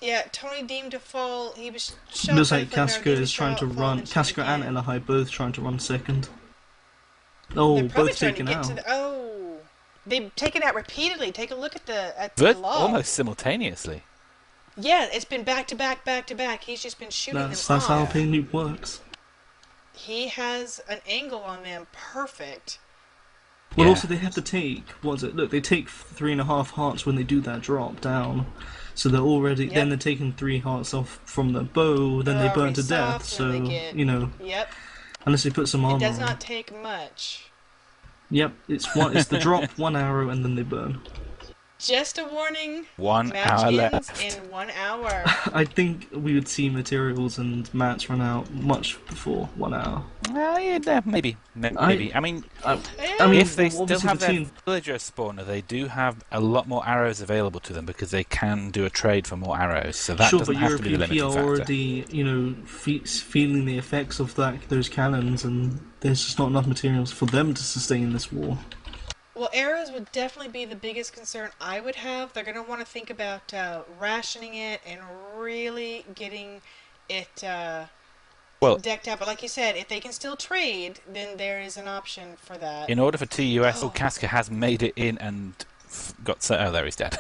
Yeah, Tony deemed to fall. He was shot. Looks like Casca is trying to run. Casca and Elahai both trying to run second. Oh, both taken out. They've taken out repeatedly. Take a look at the log. Almost simultaneously. Yeah, it's been back to back, back to back. He's just been shooting them off. That's how Pain Loop works. He has an angle on them perfect. Well, also they have to take, what is it? Look, they take 3.5 hearts when they do that drop down. So they're already, then they're taking 3 hearts off from the bow, then they burn to death, so, you know. Yep. Unless they put some armor on. It does not take much. Yep, it's the drop, 1 arrow, and then they burn. Just a warning. 1 hour left. In 1 hour. I think we would see materials and mats run out much before 1 hour. Yeah, maybe. I mean, if they still have their villager spawner, they do have a lot more arrows available to them because they can do a trade for more arrows. So that doesn't have to be the limiting factor. Sure, but EuroPP are already, feeling the effects of those cannons, and there's just not enough materials for them to sustain this war. Well, arrows would definitely be the biggest concern I would have. They're going to want to think about rationing it and really getting it decked out. But like you said, if they can still trade, then there is an option for that. In order for TUS, Casca has made it in and got... Oh, there he's dead.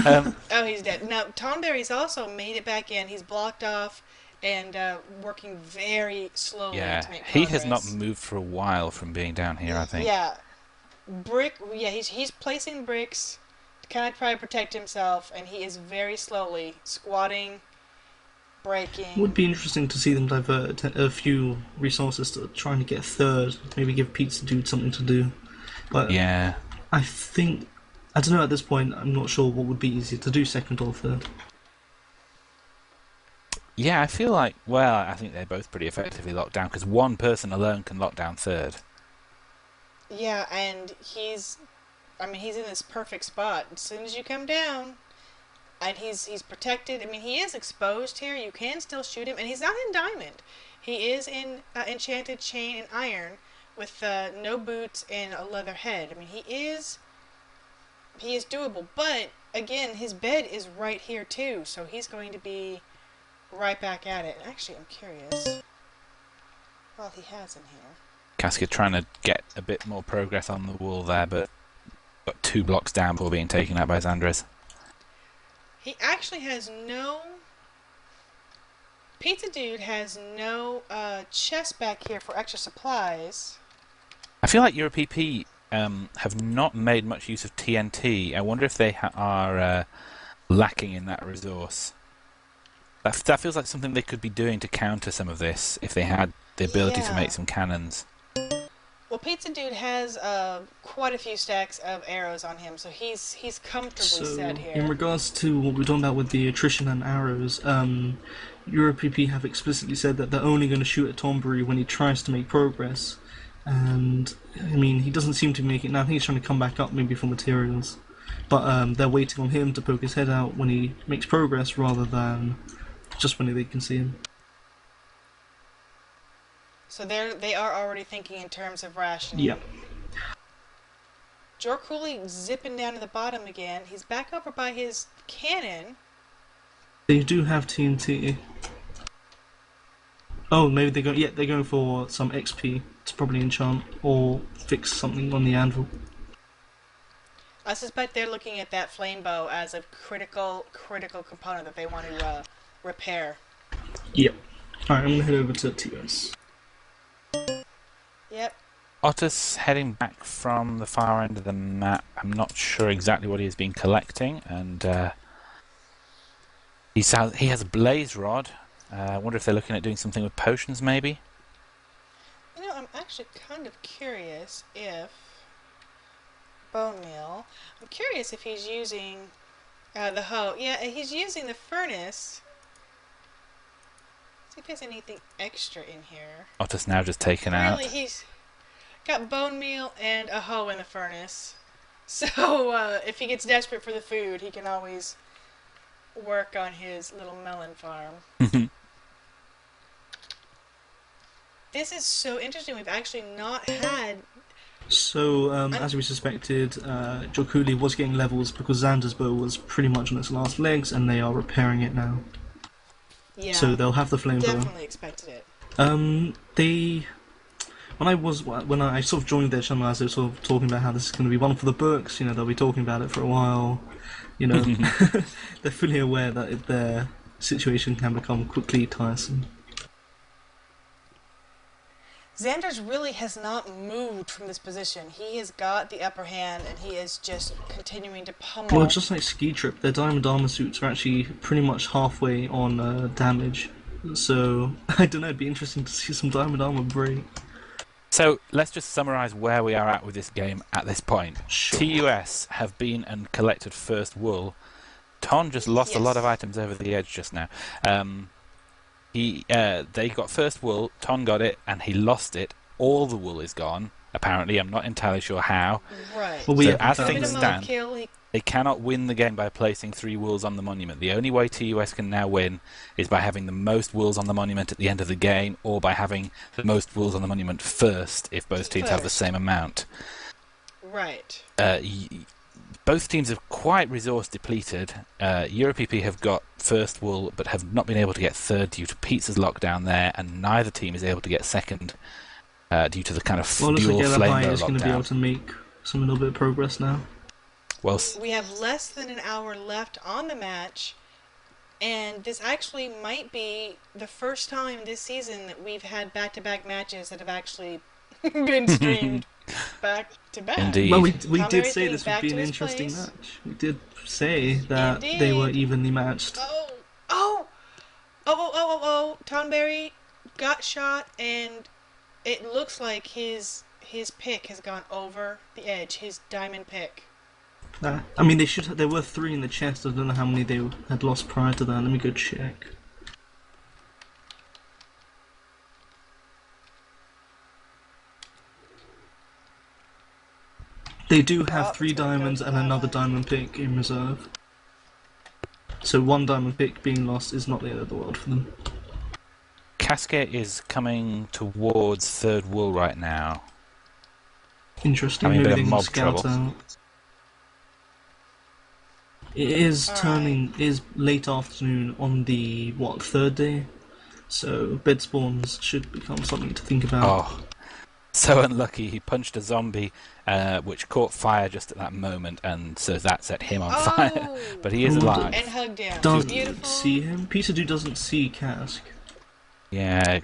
Oh, he's dead. Now, Tonberry's also made it back in. He's blocked off and working very slowly to make progress. He has not moved for a while from being down here, I think. Yeah. He's placing bricks to kind of try to protect himself, and he is very slowly squatting, heartbreaking. Would be interesting to see them divert a few resources to trying to get third. Maybe give Pizza Dude something to do. But yeah, I think, I don't know at this point, I'm not sure what would be easier to do, second or third. yeah. I feel like, well, I think they're both pretty effectively locked down because one person alone can lock down third. Yeah, and he's in this perfect spot. As soon as you come down, and he's protected. I mean, he is exposed here. You can still shoot him, and he's not in diamond. He is in enchanted chain and iron with no boots and a leather head. I mean, he is doable. But again, his bed is right here too, so he's going to be right back at it. Actually, I'm curious what he has in here. Casca trying to get a bit more progress on the wall there, but got 2 blocks down before being taken out by Xandres. He actually has no... Pizza Dude has no chest back here for extra supplies. I feel like EuroPP have not made much use of TNT. I wonder if they are lacking in that resource. That feels like something they could be doing to counter some of this if they had the ability to make some cannons. Well, Pizza Dude has quite a few stacks of arrows on him, so he's comfortably set here. In regards to what we're talking about with the attrition and arrows, EuroPP have explicitly said that they're only going to shoot at Tombury when he tries to make progress. And, I mean, he doesn't seem to be making it now. I think he's trying to come back up maybe for materials. But they're waiting on him to poke his head out when he makes progress rather than just when they can see him. So they are already thinking in terms of rationing. Yep. Jor Cooley zipping down to the bottom again. He's back over by his cannon. They do have TNT. Oh, maybe they're going for some XP to probably enchant or fix something on the anvil. I suspect they're looking at that flame bow as a critical component that they want to repair. Yep. Alright, I'm going to head over to TOS. Yep. Otis heading back from the far end of the map. I'm not sure exactly what he has been collecting, and he has a blaze rod. I wonder if they're looking at doing something with potions, maybe? You know, I'm actually kind of curious if... Bone meal. I'm curious if he's using the hoe. Yeah, he's using the furnace. See if there's anything extra in here. Otis now just taken out. Really, he's got bone meal and a hoe in the furnace. So if he gets desperate for the food, he can always work on his little melon farm. This is so interesting. We've actually not had... So, as we suspected, Jor Cooley was getting levels because Xander's bow was pretty much on its last legs, and they are repairing it now. Yeah, so they'll have the flame bow. Definitely expected it. When I sort of joined their channel, as they were sort of talking about how this is going to be one for the books, you know, they'll be talking about it for a while. You know, they're fully aware that their situation can become quickly tiresome. Xander's really has not moved from this position. He has got the upper hand, and he is just continuing to pummel. Well, just like Ski Trip, their diamond armor suits are actually pretty much halfway on damage. So, I don't know, it'd be interesting to see some diamond armor break. So, let's just summarise where we are at with this game at this point. Sure. TUS have been and collected first wool. Ton just lost a lot of items over the edge just now. They got first wool, Ton got it, and he lost it. All the wool is gone, apparently. I'm not entirely sure how. Right. Well, so as things stand, kill, they cannot win the game by placing 3 wools on the monument. The only way TUS can now win is by having the most wools on the monument at the end of the game, or by having the most wools on the monument first, if both teams have the same amount. Right. Both teams are quite resource depleted. EuroPP have got first wool, but have not been able to get third due to Pizza's lockdown there, and neither team is able to get second due to the kind of dual flame is going to be able to make some little bit of progress now. Well, we have less than an hour left on the match, and this actually might be the first time this season that we've had back-to-back matches that have actually been streamed back to back. Indeed. Well, we did say this would be an interesting match. We did say that they were evenly matched. Oh! Tonberry got shot, and it looks like his pick has gone over the edge. His diamond pick. I mean, there were 3 in the chest. I don't know how many they had lost prior to that. Let me go check. They do have 3 diamonds and another diamond pick in reserve. So 1 diamond pick being lost is not the end of the world for them. Casket is coming towards 3rd wool right now. Interesting. Having a Maybe bit they of can mob scout trouble. out. It is is late afternoon on the 3rd day, so bed spawns should become something to think about. Oh, so unlucky. He punched a zombie, which caught fire just at that moment, and so that set him on fire. But he is alive. And hugged him. Doesn't see him. Peter Do doesn't see Cask. Yeah,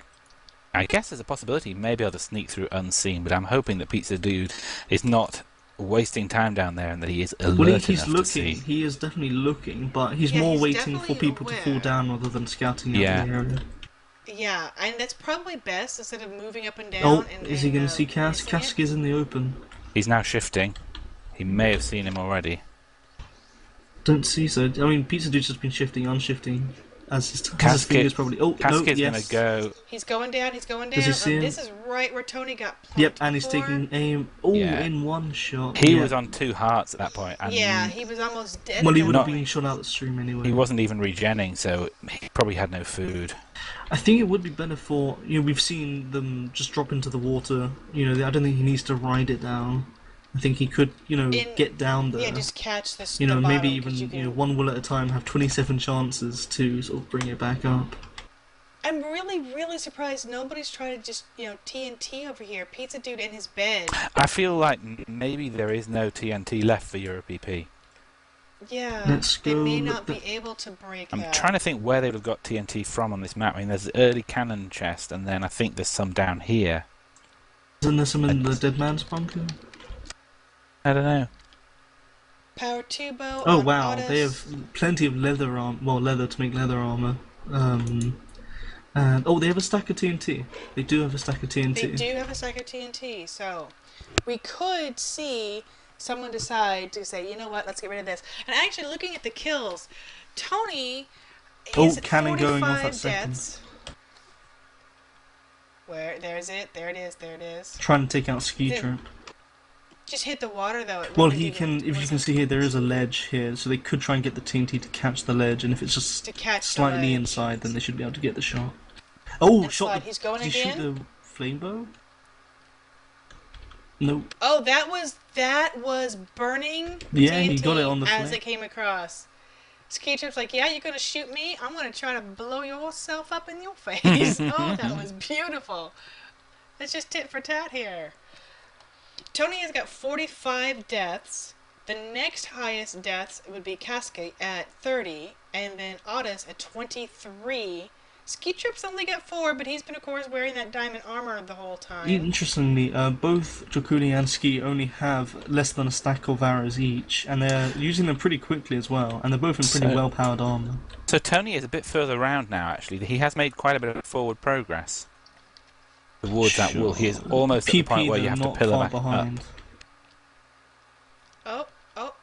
I guess there's a possibility he may be able to sneak through unseen, but I'm hoping that Pizza Dude is not wasting time down there and that he is alert enough he's looking. to see. He is definitely looking, but he's more waiting for people to fall down rather than scouting out the area. Yeah, and that's probably best instead of moving up and down. Oh, is he going to see Cask? Cask is in the open. He's now shifting. He may have seen him already. Don't see so. I mean, Pizza Dude's just been shifting, unshifting. As his fingers probably. Oh, Casket's no, gonna go. He's going down. He's going down. Does he see him? This is right where Tony got plunked. Yep, and he's before. taking aim. Oh, in one shot. He was on 2 hearts at that point. And yeah, he was almost dead. Well, he would have been shot out the stream anyway. He wasn't even regenning, so he probably had no food. I think it would be better for we've seen them just drop into the water. I don't think he needs to ride it down. I think he could, get down there. Yeah, just catch this. Maybe even one wool at a time, have 27 chances to sort of bring it back up. I'm really, really surprised nobody's tried to just, TNT over here. Pizza Dude in his bed. I feel like maybe there is no TNT left for EuroPP. Yeah, Let's go. They may not be able to break I'm that. trying to think where they would have got TNT from on this map. I mean, there's the early cannon chest, and then I think there's some down here. Isn't there some in the dead man's bunker? I don't know. Power Tubo. Oh wow, they have plenty of leather leather to make leather armor. And they have a stack of TNT. They do have a stack of TNT. They do have a stack of TNT, so we could see someone decide to say, you know what, let's get rid of this. And actually, looking at the kills, Tony is at cannon 45 going off at deaths. Where? There's it. There it is. There it is. Trying to take out Ski Trip. Just hit the water though. Well, he can. If you can see here, there is a ledge here, so they could try and get the TNT to catch the ledge. And if it's just slightly inside, then they should be able to get the shot. Oh, shot! He's going did again. Did you shoot the flame bow? No. Oh, that was burning. Yeah, TNT he got it on the as flame. it came across. Ski Trip's like, yeah, you're gonna shoot me. I'm gonna try to blow yourself up in your face. Oh, that was beautiful. It's just tit for tat here. Tony has got 45 deaths. The next highest deaths would be Cascade at 30, and then Otis at 23. Ski Trip's only got 4, but he's been, of course, wearing that diamond armor the whole time. Interestingly, both Jokuli and Ski only have less than a stack of arrows each, and they're using them pretty quickly as well, and they're both in pretty well-powered armor. So Tony is a bit further around now, actually. He has made quite a bit of forward progress towards that wool. He is almost at the point where you have to pillar back behind. up. Oh.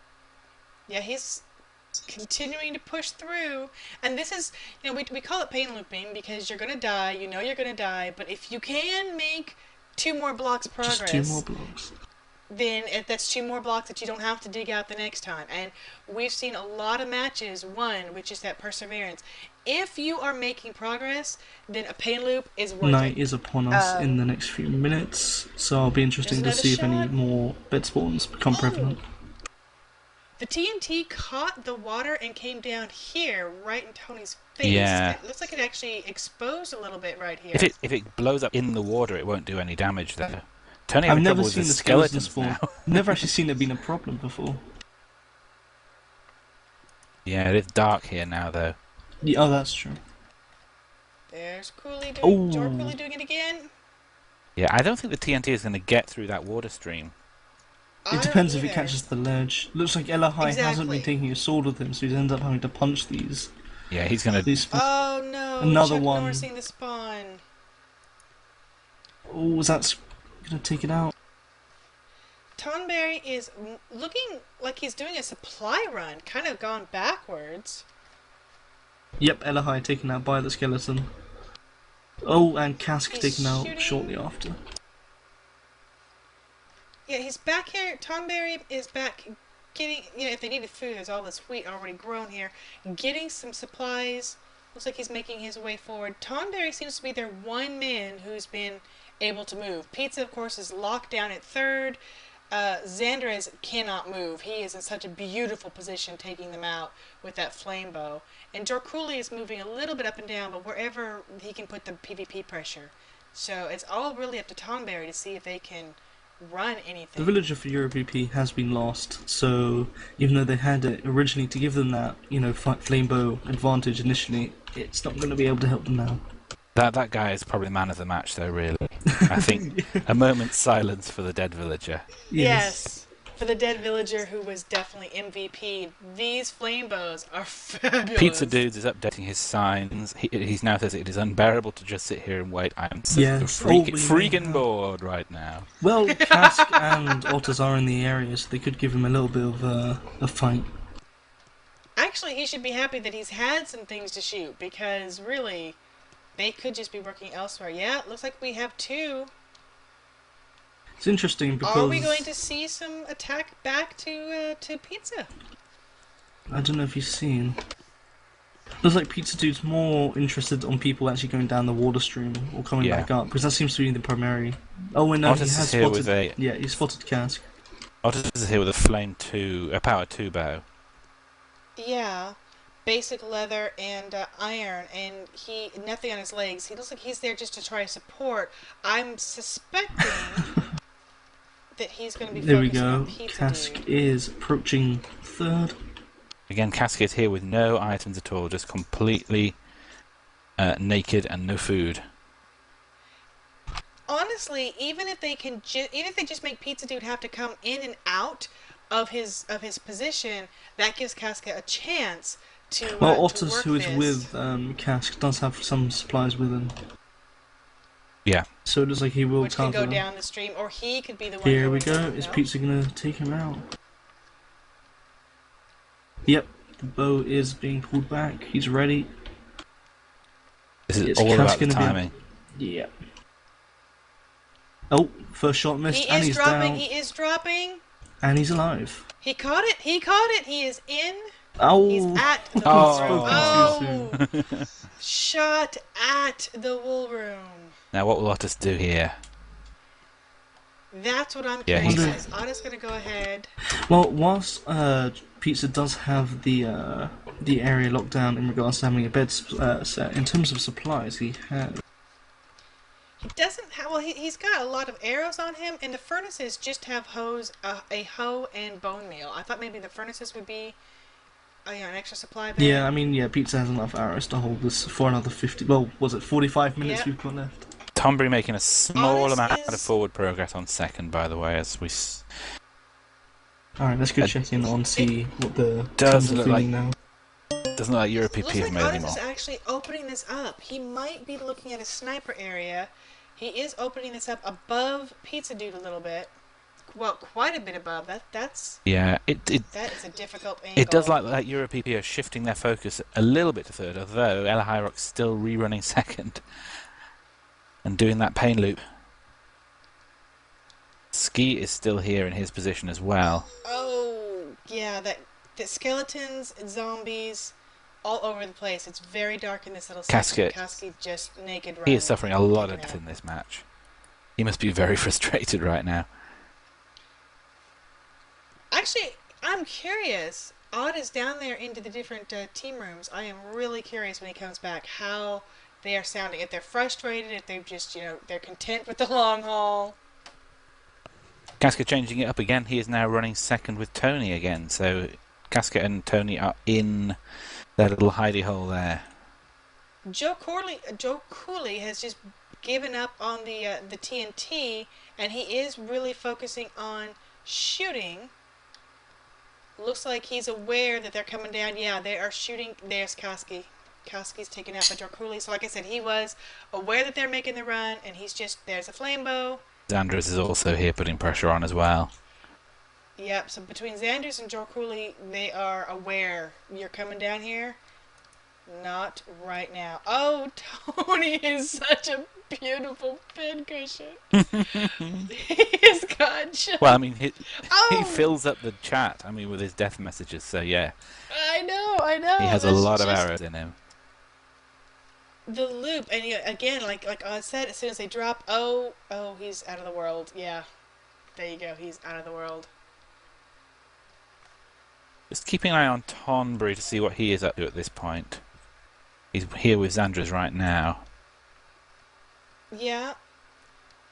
Yeah, he's continuing to push through. And this is, we call it pain looping because you're going to die, you're going to die, but if you can make 2 more blocks progress... Just 2 more blocks. Then that's 2 more blocks that you don't have to dig out the next time. And we've seen a lot of matches, which is that perseverance. If you are making progress, then a pain loop is worth it. Night is upon us in the next few minutes, so I'll be interested to see if any more bed spawns become prevalent. The TNT caught the water and came down here, right in Tony's face. Yeah. It looks like it actually exposed a little bit right here. If it blows up in the water, it won't do any damage there. Tony, I've having never trouble with seen the skeletons spawn. now. Never actually seen it being a problem before. Yeah, it is dark here now, though. Yeah, oh, that's true. There's Cooley doing, Cooley doing it again. Yeah, I don't think the TNT is going to get through that water stream. It depends if it catches the ledge. Looks like Elahai hasn't been taking a sword with him, so he's ended up having to punch these. Yeah, he's going to... Oh, no. Another Chuck one. Norrising the spawn. Oh, that's gonna take it out. Tonberry is looking like he's doing a supply run, kind of gone backwards. Yep, Elahai taken out by the skeleton. Oh, and Cask He's taken out shooting. shortly after. Yeah, he's back here. Tonberry is back getting, if they needed food, there's all this wheat already grown here. Getting some supplies. Looks like he's making his way forward. Tonberry seems to be their one man who's been able to move. Pizza, of course, is locked down at third. Xander cannot move. He is in such a beautiful position taking them out with that flame bow. And Jorkuli is moving a little bit up and down, but wherever he can put the PvP pressure. So it's all really up to Tonberry to see if they can run anything. The villager for EuroPP has been lost, so even though they had it originally to give them that, flame bow advantage initially, it's not going to be able to help them now. That guy is probably man of the match, though, really. I think a moment's silence for the dead villager. Yes, for the dead villager who was definitely MVP. These flame bows are fabulous. Pizza Dudes is updating his signs. He's now says it is unbearable to just sit here and wait. I am freaking bored right now. Well, Cask and Otters are in the area, so they could give him a little bit of a fight. Actually, he should be happy that he's had some things to shoot, because really, they could just be working elsewhere. Yeah, it looks like we have two. It's interesting because... Are we going to see some attack back to Pizza? I don't know if you've seen. Looks like Pizza Dude's more interested on people actually going down the water stream or coming back up, because that seems to be the primary. Oh, and no, he has spotted. Yeah, he spotted Cask. Otis is here with a power 2 bow. Yeah, basic leather and iron, and nothing on his legs. He looks like he's there just to try to support. I'm suspecting that he's going to be focusing on Pizza Dude. Cask is approaching third. Again, Cask is here with no items at all, just completely naked and no food. Honestly, even if they just make Pizza Dude have to come in and out of his position, that gives Casca a chance to. Well, Otters, who is with Cask, does have some supplies with him. Yeah. So it looks like he will Which cover. Could go down the stream, or he could be the one. Here we go. Is Pizza gonna take him out? Yep. The bow is being pulled back. He's ready. This is all about the timing. Yeah. Oh, first shot missed, and he's dropping. down. He is dropping. And he's alive. He caught it. He caught it. He is in. Oh. He's at the wool room. Oh. Shot at the wool room. Now, what will Otis do here? That's what I'm curious about. Is Otis going to go ahead? Well, whilst Pizza does have the area locked down in regards to having a bed set, in terms of supplies, he has. He doesn't have. Well, he's got a lot of arrows on him, and the furnaces just have a hoe and bone meal. I thought maybe the furnaces would be an extra supply there. Yeah, I mean, Pizza has enough arrows to hold this for another 50. Well, was it 45 minutes we've got left? Tonberry making a small amount of forward progress on second, by the way, as we. Alright, let's go check in on see what the does look like now. Doesn't look like EuroPP have made any more. Otis is actually opening this up. He might be looking at a sniper area. He is opening this up above Pizza Dude a little bit. Well, quite a bit above. That's that is a difficult angle. It does look like EuroPP are shifting their focus a little bit to third, although Elahirok's still rerunning second and doing that pain loop. Ski is still here in his position as well. Oh, yeah, the skeletons and zombies all over the place. It's very dark in this little section. Casket just naked running. He is suffering a lot of death in this match. He must be very frustrated right now. Actually, I'm curious. Odd is down there into the different team rooms. I am really curious when he comes back how they are sounding. If they're frustrated, if they've just, they're content with the long haul. Casca changing it up again. He is now running second with Tony again. So Casca and Tony are in their little hidey hole there. Joe Cooley has just given up on the TNT, and he is really focusing on shooting. Looks like he's aware that they're coming down. Yeah, they are shooting. There's Koski. Koski's taken out by Jorkuli. So like I said, he was aware that they're making the run, and he's just, there's a flame bow. Xandris is also here putting pressure on as well. Yep, so between Xandris and Jorkuli, they are aware you're coming down here. Not right now. Oh, Tony is such a beautiful pincushion. He's got just... Well, I mean, he fills up the chat, I mean, with his death messages, so yeah. I know. He has a lot of arrows in him. The loop, and again, like I said, as soon as they drop, oh, he's out of the world. Yeah, there you go. He's out of the world. Just keeping an eye on Tonbury to see what he is up to at this point. He's here with Xandris right now. Yeah,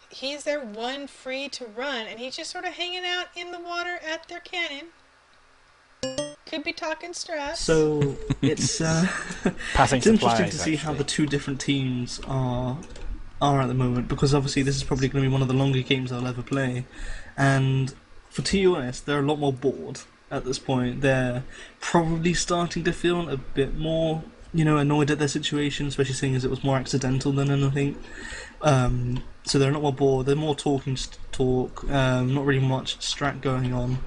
he's their one free to run, and he's just sort of hanging out in the water at their cannon. Could be talking strats. So it's Passing it's interesting supplies, to see how actually. the two different teams are at the moment, because obviously this is probably going to be one of the longer games I'll ever play, and for TUS they're a lot more bored at this point. They're probably starting to feel a bit more, annoyed at their situation, especially seeing as it was more accidental than anything. So they're a lot more bored. They're more talking just to talk. Not really much strat going on.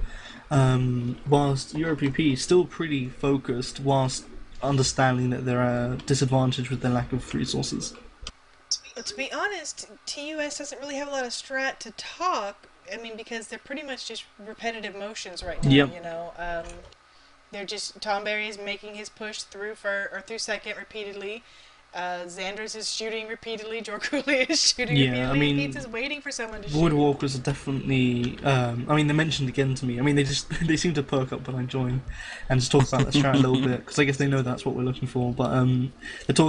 Whilst EuroPP is still pretty focused, whilst understanding that they're disadvantaged with their lack of resources. To be honest, TUS doesn't really have a lot of strat to talk. I mean, because they're pretty much just repetitive motions right now. Yep. They're just, Tonberry is making his push through through second repeatedly. Xandris is shooting repeatedly. Jorkuli is shooting repeatedly. I mean, Pete's is waiting for someone to shoot. Voidwalkers are definitely. They mentioned again to me. I mean, they seem to perk up when I join, and just talk about the strat a little bit, because I guess they know that's what we're looking for. But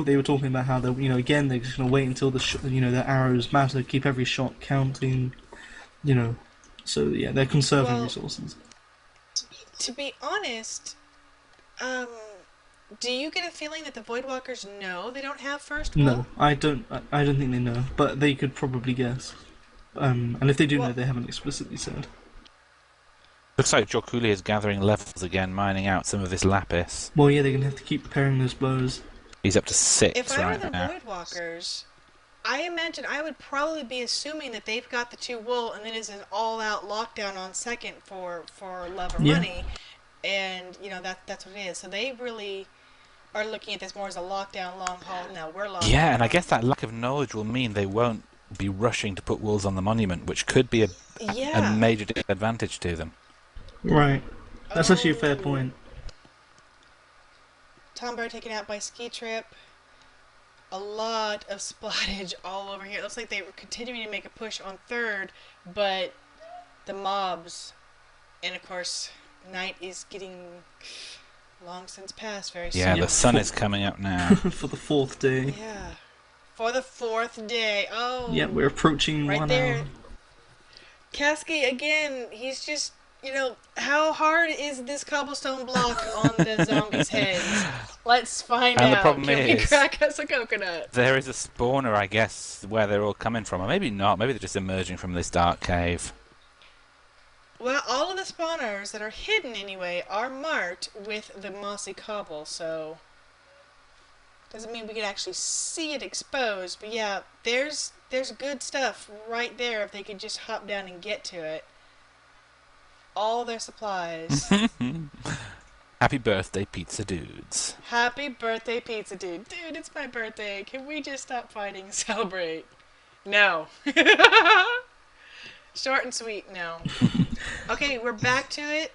they were talking about how again they're just gonna wait until the arrows matter, keep every shot counting, So yeah, they're conserving resources. To be honest, do you get a feeling that the Voidwalkers know they don't have first will? No, I don't think they know, but they could probably guess. And if they do know, they haven't explicitly said. Looks like Jorkuli is gathering levels again, mining out some of this lapis. Well, yeah, they're going to have to keep pairing those blows. He's up to 6 if I were right the now. Voidwalkers, I imagine I would probably be assuming that they've got the 2 wool, and then is an all-out lockdown on second for love or money, and that's what it is. So they really are looking at this more as a lockdown, long haul. Now we're long. Yeah, and I guess that lack of knowledge will mean they won't be rushing to put walls on the monument, which could be a major disadvantage to them. Right, that's actually a fair point. Tonberry taken out by Ski Trip. A lot of splattage all over here. It looks like they were continuing to make a push on third, but the mobs, and of course, night is getting long since past very soon. Yeah, the sun is coming up now. For the 4th day. Yeah, for the 4th day. Oh, yeah, we're approaching right 1 there. hour. Kaski again. He's just, how hard is this cobblestone block on the zombies' heads? Let's find out. And the problem Can we is, crack us a coconut? there is a spawner, I guess, where they're all coming from. Or maybe not. Maybe they're just emerging from this dark cave. Well, all of the spawners that are hidden anyway are marked with the mossy cobble, so doesn't mean we can actually see it exposed. But yeah, there's good stuff right there if they could just hop down and get to it. All their supplies. Happy birthday, pizza dudes. Happy birthday, pizza dude. Dude, it's my birthday. Can we just stop fighting and celebrate? No. Short and sweet, no. Okay, we're back to it.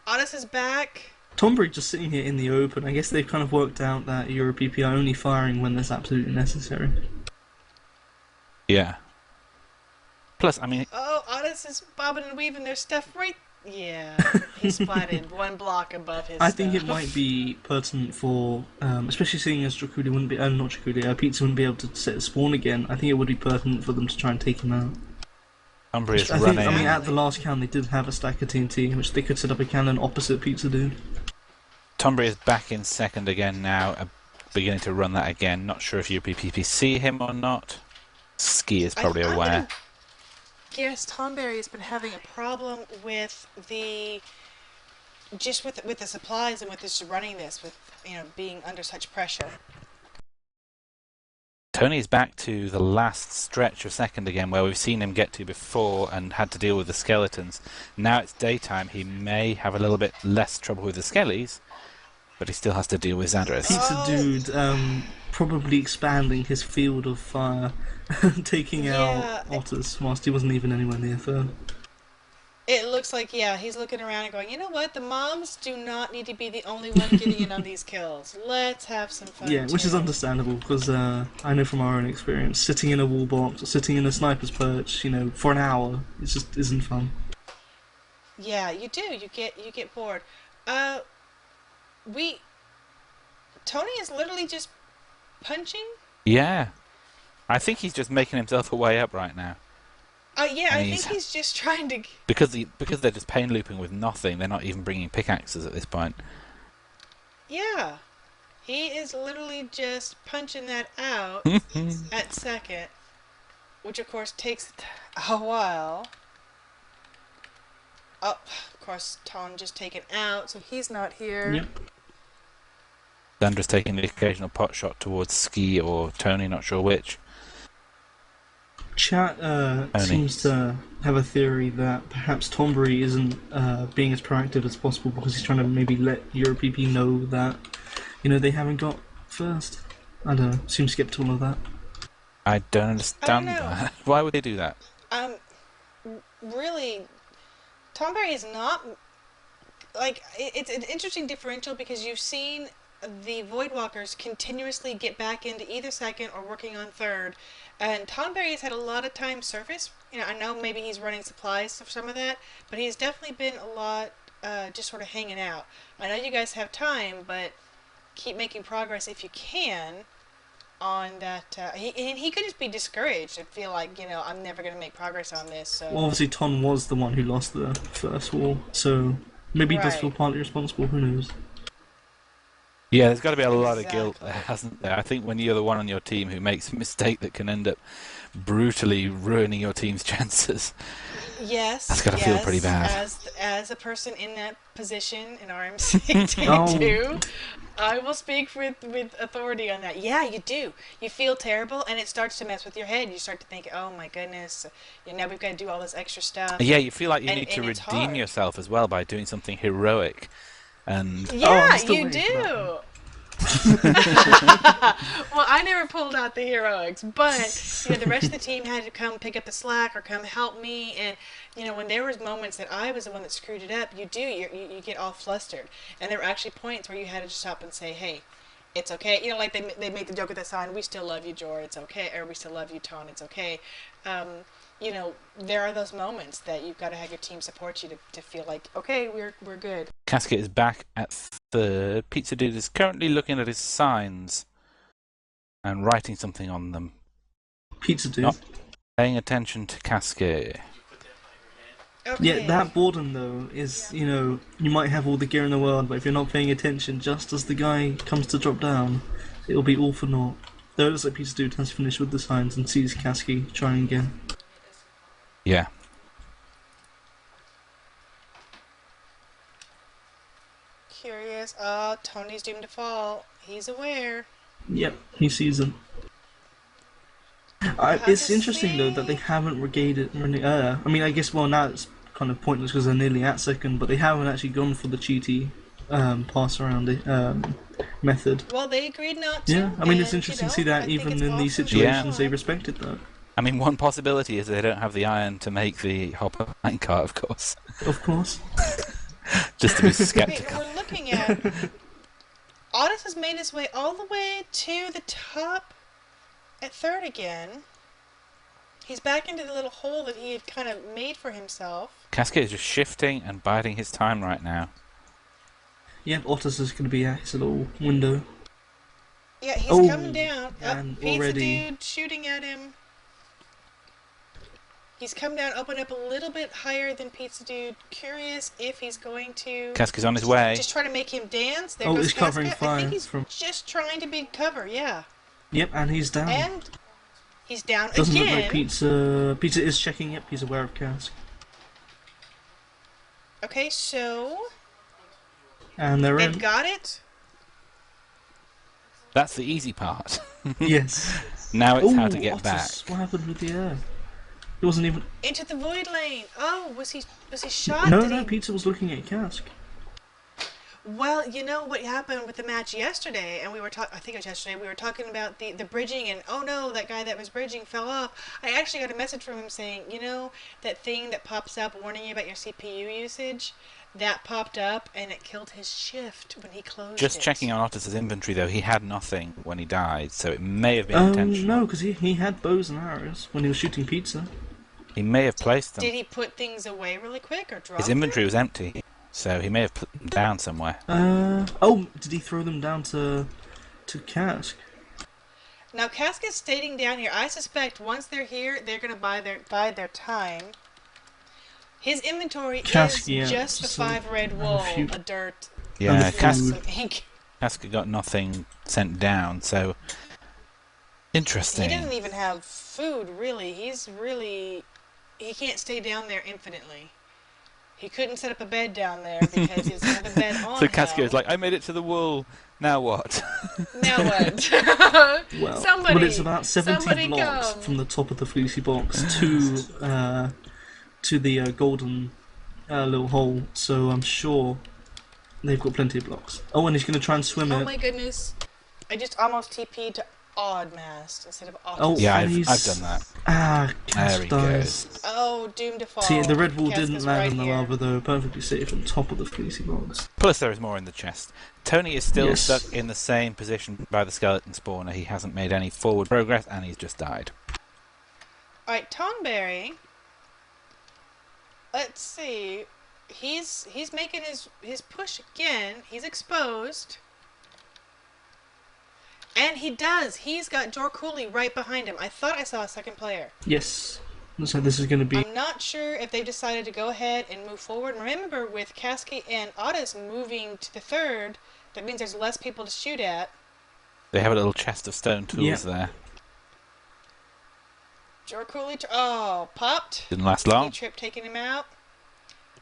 Otis is back. Tonbury just sitting here in the open. I guess they've kind of worked out that EuroPP are only firing when that's absolutely necessary. Yeah. Plus, I mean... Oh, Otis is bobbing and weaving their stuff right... Yeah, he splatted 1 block above his I think stuff. it might be pertinent for, especially seeing as Draculi wouldn't be, not Draculi, Pizza wouldn't be able to set a spawn again. I think it would be pertinent for them to try and take him out. Umbria is running. I mean, at the last count they did have a stack of TNT, which they could set up a cannon opposite Pizza Dude. Tonbury is back in second again now, beginning to run that again. Not sure if UPPP see him or not. Ski is probably aware. Yes, Tonberry has been having a problem with the with the supplies and with this running this with being under such pressure. Tony is back to the last stretch of second again, where we've seen him get to before and had to deal with the skeletons. Now it's daytime. He may have a little bit less trouble with the skellies, but he still has to deal with Xandris. Pizza Dude probably expanding his field of fire, taking out Otters whilst he wasn't even anywhere near third. It looks like, he's looking around and going, you know what, the moms do not need to be the only one getting in on these kills. Let's have some fun. Yeah, which is understandable, because I know from our own experience, sitting in a wall box or sitting in a sniper's perch, for an hour, it just isn't fun. Yeah, you do. You get bored. Tony is literally just punching? Yeah. I think he's just making himself a way up right now. Yeah, I think he's just trying to... Because they're just pain looping with nothing, they're not even bringing pickaxes at this point. Yeah. He is literally just punching that out at second, which of course takes a while. Oh, of course, Tom just taken out, so he's not here. Yep. Xandra's taking the occasional pot shot towards Ski or Tony, not sure which. Chat seems to have a theory that perhaps Tombury isn't being as proactive as possible because he's trying to maybe let EuroPP know that, they haven't got first. I don't know, seem skeptical of that. I don't understand that. Why would they do that? Really, Tombury is not... it's an interesting differential because you've seen the Voidwalkers continuously get back into either second or working on third. And Tonberry has had a lot of time surface. I know maybe he's running supplies for some of that, but he's definitely been a lot just sort of hanging out. I know you guys have time, but keep making progress if you can on that. He could just be discouraged and feel like, I'm never going to make progress on this. So. Well, obviously Ton was the one who lost the first wall, so maybe he does feel partly responsible, who knows. Yeah, there's got to be a lot of guilt there, hasn't there? I think when you're the one on your team who makes a mistake that can end up brutally ruining your team's chances. Yes, that's got to feel pretty bad. As a person in that position in RMCT2, I will speak with authority on that. Yeah, you do. You feel terrible, and it starts to mess with your head. You start to think, oh my goodness, now we've got to do all this extra stuff. Yeah, you feel like you need to redeem yourself as well by doing something heroic. And yeah, you do. Well, I never pulled out the heroics, but the rest of the team had to come pick up the slack or come help me. And when there was moments that I was the one that screwed it up, you get all flustered. And there were actually points where you had to just stop and say, "Hey, it's okay." Like they made the joke with that sign, "We still love you, Jor. It's okay," or "We still love you, Ton. It's okay." There are those moments that you've got to have your team support you to feel like, okay, we're good. Casket is back at third. Pizza Dude is currently looking at his signs and writing something on them. Pizza Dude? Not paying attention to Casket. Okay. Yeah, that boredom though is, you might have all the gear in the world, but if you're not paying attention, just as the guy comes to drop down, it'll be all for naught. Though it looks like Pizza Dude has finished with the signs and sees Kasky trying again. Yeah. Curious. Oh, Tony's doomed to fall. He's aware. Yep, he sees them. It's interesting though that they haven't regained I mean, I guess now it's kind of pointless because they're nearly at second, but they haven't actually gone for the cheaty pass around method. Well, they agreed not to. Yeah, I mean, it's interesting to see that even in these situations they respected that. I mean, one possibility is they don't have the iron to make the hopper minecart, of course. Of course. Just to be skeptical. We're looking at... Otis has made his way all the way to the top at third again. He's back into the little hole that he had kind of made for himself. Cascade is just shifting and biding his time right now. Yeah, Otis is going to be at his little window. Yeah, he's coming down. And Pizza already... Dude shooting at him. He's come down, opened up a little bit higher than Pizza Dude. Curious if he's going to... Casca's on his way. Just try to make him dance. There goes he's Casca. Covering fire. I think he's just trying to be cover, yeah. Yep, and he's down. And he's down Doesn't again. Look like Pizza... Pizza is checking. Yep, he's aware of Cask. Okay, so... And they're in. They've got it? That's the easy part. Yes. Now it's how to Oh, get back. Otis, what happened with the air? It wasn't even... Into the void lane. Oh, was he shot? No, Pizza was looking at Cask. Well, you know what happened with the match yesterday, and we were talking, I think it was yesterday, we were talking about the bridging, and oh no, that guy that was bridging fell off. I actually got a message from him saying, you know, that thing that pops up warning you about your CPU usage? That popped up, and it killed his shift when he closed it. Just checking on Otis's inventory, though, he had nothing when he died, so it may have been intentional. No, because he had bows and arrows when he was shooting Pizza. He may have placed them. Did he put things away really quick, or drop His inventory was empty, so he may have put them down somewhere. Oh, did he throw them down to Cask? Now, Cask is stating down here, I suspect once they're here, they're going to buy their time. His inventory is just the 5 red wool, a dirt, yeah, some ink. Cask got nothing sent down, so interesting. He doesn't even have food, really. He can't stay down there infinitely. He couldn't set up a bed down there because he's got the bed on. So Cascio's like, I made it to the wool. Now what? Now what? Well, somebody, but it's about 70 blocks come. from the top of the fleecy box to the golden little hole. So I'm sure they've got plenty of blocks. Oh, and he's going to try and swim it. Oh my goodness! I just almost TP'd to odd mast instead of odd. Oh, yeah, I've done that. Ah, there he goes. Oh, doomed to fall. See, the red wall Cask didn't is land right in the here. lava, though, perfectly safe on top of the fleecy box. Plus, there is more in the chest. Tony is still Yes. stuck in the same position by the skeleton spawner. He hasn't made any forward progress, and he's just died. Alright, Tonberry. Let's see. He's making his push again. He's exposed. And he does. He's got Jorkuli right behind him. I thought I saw a second player. Yes. So this is going to be... I'm not sure if they've decided to go ahead and move forward. Remember, with Cascade and Otis moving to the third, that means there's less people to shoot at. They have a little chest of stone tools there. Jorkuli, oh, popped. Didn't last long. Trip taking him out.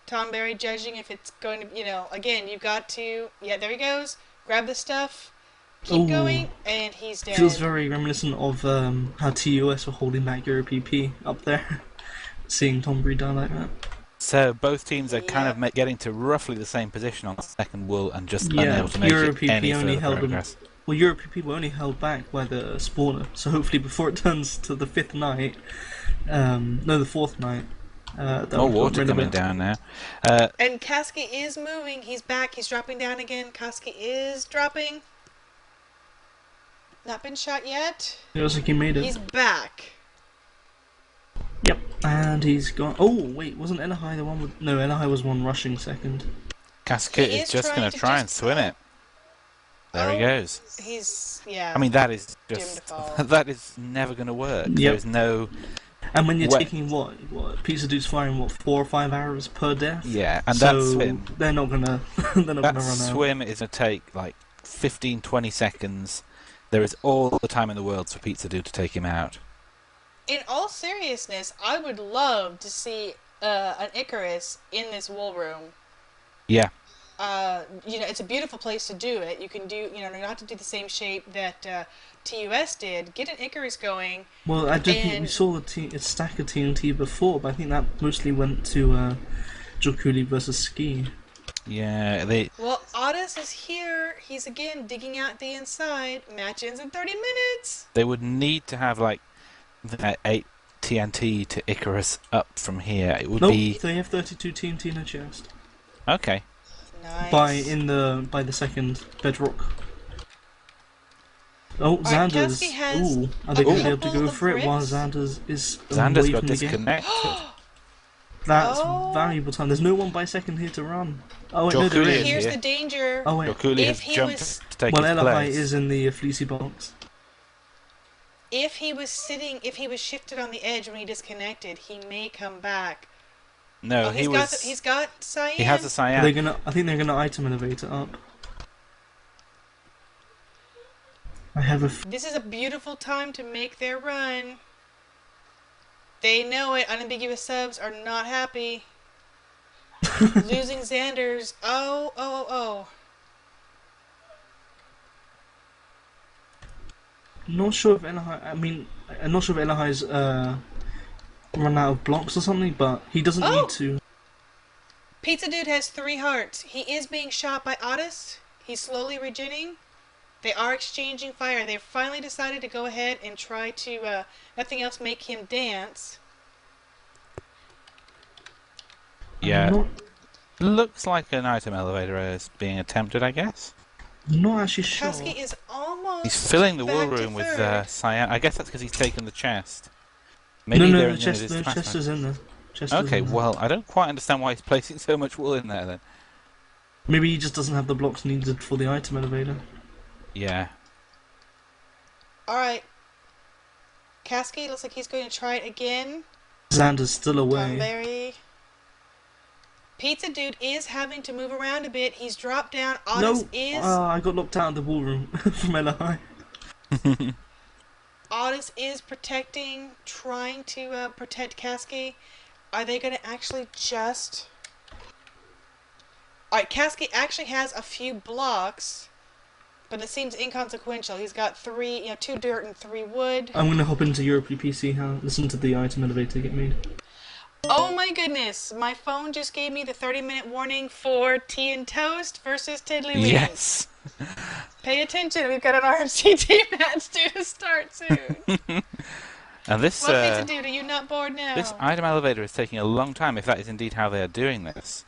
Tonberry judging if it's going to, you know, again, you've got to, yeah, there he goes. Grab the stuff. Keep going, and he's dead. Feels very reminiscent of how TUS were holding back EuroPP up there. Seeing Tonberry die like that. So both teams are kind of getting to roughly the same position on the second wool and just unable to make EuroPP any only further held progress. them. Well, EuroPP were only held back by the spawner, so hopefully before it turns to the 5th night, no, the 4th night. More water coming down now. And Kasky is moving. He's back. He's dropping down again. Kasky is dropping. Not been shot yet. It looks like he made it. He's back. Yep, and he's gone. Oh, wait, wasn't Elahai the one with... No, Elahai was one rushing second. Casket is just going to try and swim it. There he goes. He's, yeah. I mean, that is just... that is never going to work. Yep. There's no... And when you're taking, what Pizza Dude's firing, 4 or 5 arrows per death? Yeah, and so that swim... they're not going to run out. That swim is going to take, like, 15, 20 seconds. There is all the time in the world for Pizza Dude to take him out. In all seriousness, I would love to see an Icarus in this wool room. Yeah. You know, it's a beautiful place to do it. You can do, you know, not to do the same shape that TUS did. Get an Icarus going. Well, I don't think we saw a stack of TNT before, but I think that mostly went to Jorkuli versus Ski. Yeah, they... Well, Otis is here. He's again digging out the inside. Match ends in 30 minutes. They would need to have, like, 8 TNT to Icarus up from here. It would be... they have 32 TNT in a chest. Okay. Nice. By the second bedrock. Oh, Xander's. Ooh, are they going to be able to go for it while Xander's is Xander's away got from the game? disconnected. That's valuable time. There's no 1 by second here to run. Oh wait, no, there is. Here's the danger. Oh wait. Jorkuli has jumped to take his Elahai place. is in the fleecy box. If he was shifted on the edge when he disconnected, he may come back. No, he's got cyan. He has a cyan. I think they're gonna item innovate it up. I have a. This is a beautiful time to make their run. They know it. Unambiguous subs are not happy. Losing Xander's. Oh. Not sure if Elahai. I mean, I'm not sure if Elahai's run out of blocks or something, but he doesn't need to. Pizza Dude has 3 hearts. He is being shot by Otis. He's slowly regenerating. They are exchanging fire. They've finally decided to go ahead and try to, nothing else, make him dance. Yeah. Looks like an item elevator is being attempted, I guess. Not actually sure. Kasky is almost. He's filling the wool room with cyan. I guess that's because he's taken the chest. Maybe no, the chest is in there. Okay, well, I don't quite understand why he's placing so much wool in there then. Maybe he just doesn't have the blocks needed for the item elevator. Yeah. Alright. Kasky looks like he's going to try it again. Xander's still away. Tomberry. Pizza Dude is having to move around a bit. He's dropped down. Otis is... I got locked out of the wool room from Elahai. Otis is trying to protect Kasky. Are they going to actually just... Alright, Kasky actually has a few blocks, but it seems inconsequential. He's got 2 dirt and 3 wood. I'm going to hop into EuroPP, listen to the item elevator get made. Oh my goodness, my phone just gave me the 30-minute warning for Tea and Toast versus Tiddlywinks. Yes. Pay attention, we've got an RMCT match due to start soon. And this, what Pizza Dude, are you not bored now? This item elevator is taking a long time, if that is indeed how they are doing this.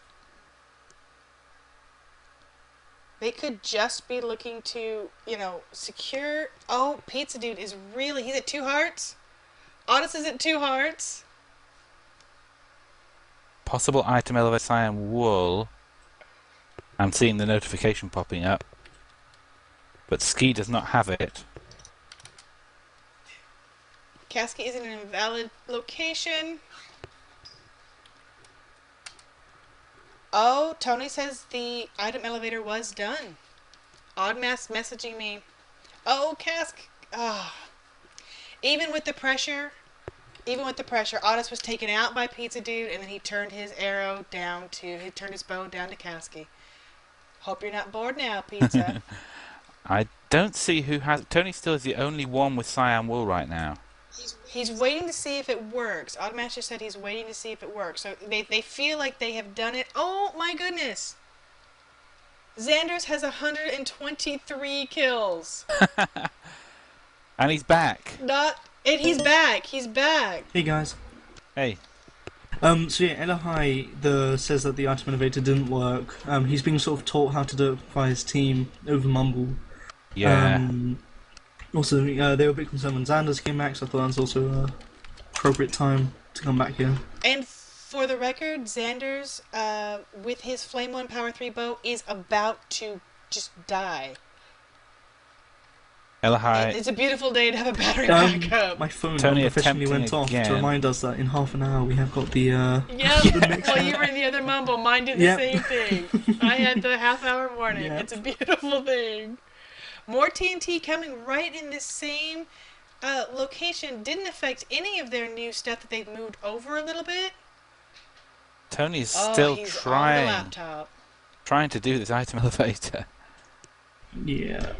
They could just be looking to, secure... Oh, Pizza Dude is really... He's at 2 hearts. Otis is at 2 hearts. Possible item elevator cyan wool. I'm seeing the notification popping up. But Ski does not have it. Kasky is in an invalid location. Oh, Tony says the item elevator was done. Oddmass messaging me. Oh, Kask. Even with the pressure, Otis was taken out by Pizza Dude, and then he turned his bow down to Kasky. Hope you're not bored now, Pizza. I don't see who has... Tony still is the only one with cyan wool right now. He's waiting to see if it works. Oddmaster said he's waiting to see if it works. So they feel like they have done it. Oh my goodness! Xanders has 123 kills. And he's back. He's back. He's back. Hey guys. Hey. So yeah, Elahai says that the item elevator didn't work. He's being sort of taught how to do it by his team over Mumble. Yeah. Also, they were a bit concerned when Xanders came back, so I thought that was also an appropriate time to come back here. And for the record, Xanders, with his Flame 1 Power 3 bow, is about to just die. Elahai... It's a beautiful day to have a battery backup. My phone Tony unprofessionally went off to remind us that in half an hour we have got the... Yep, well, you were in the other Mumble. Mine did the same thing. I had the half-hour warning. Yep. It's a beautiful thing. More TNT coming right in this same location. Didn't affect any of their new stuff that they've moved over a little bit. Tony's still he's trying. On the laptop. Trying to do this item elevator. Yeah.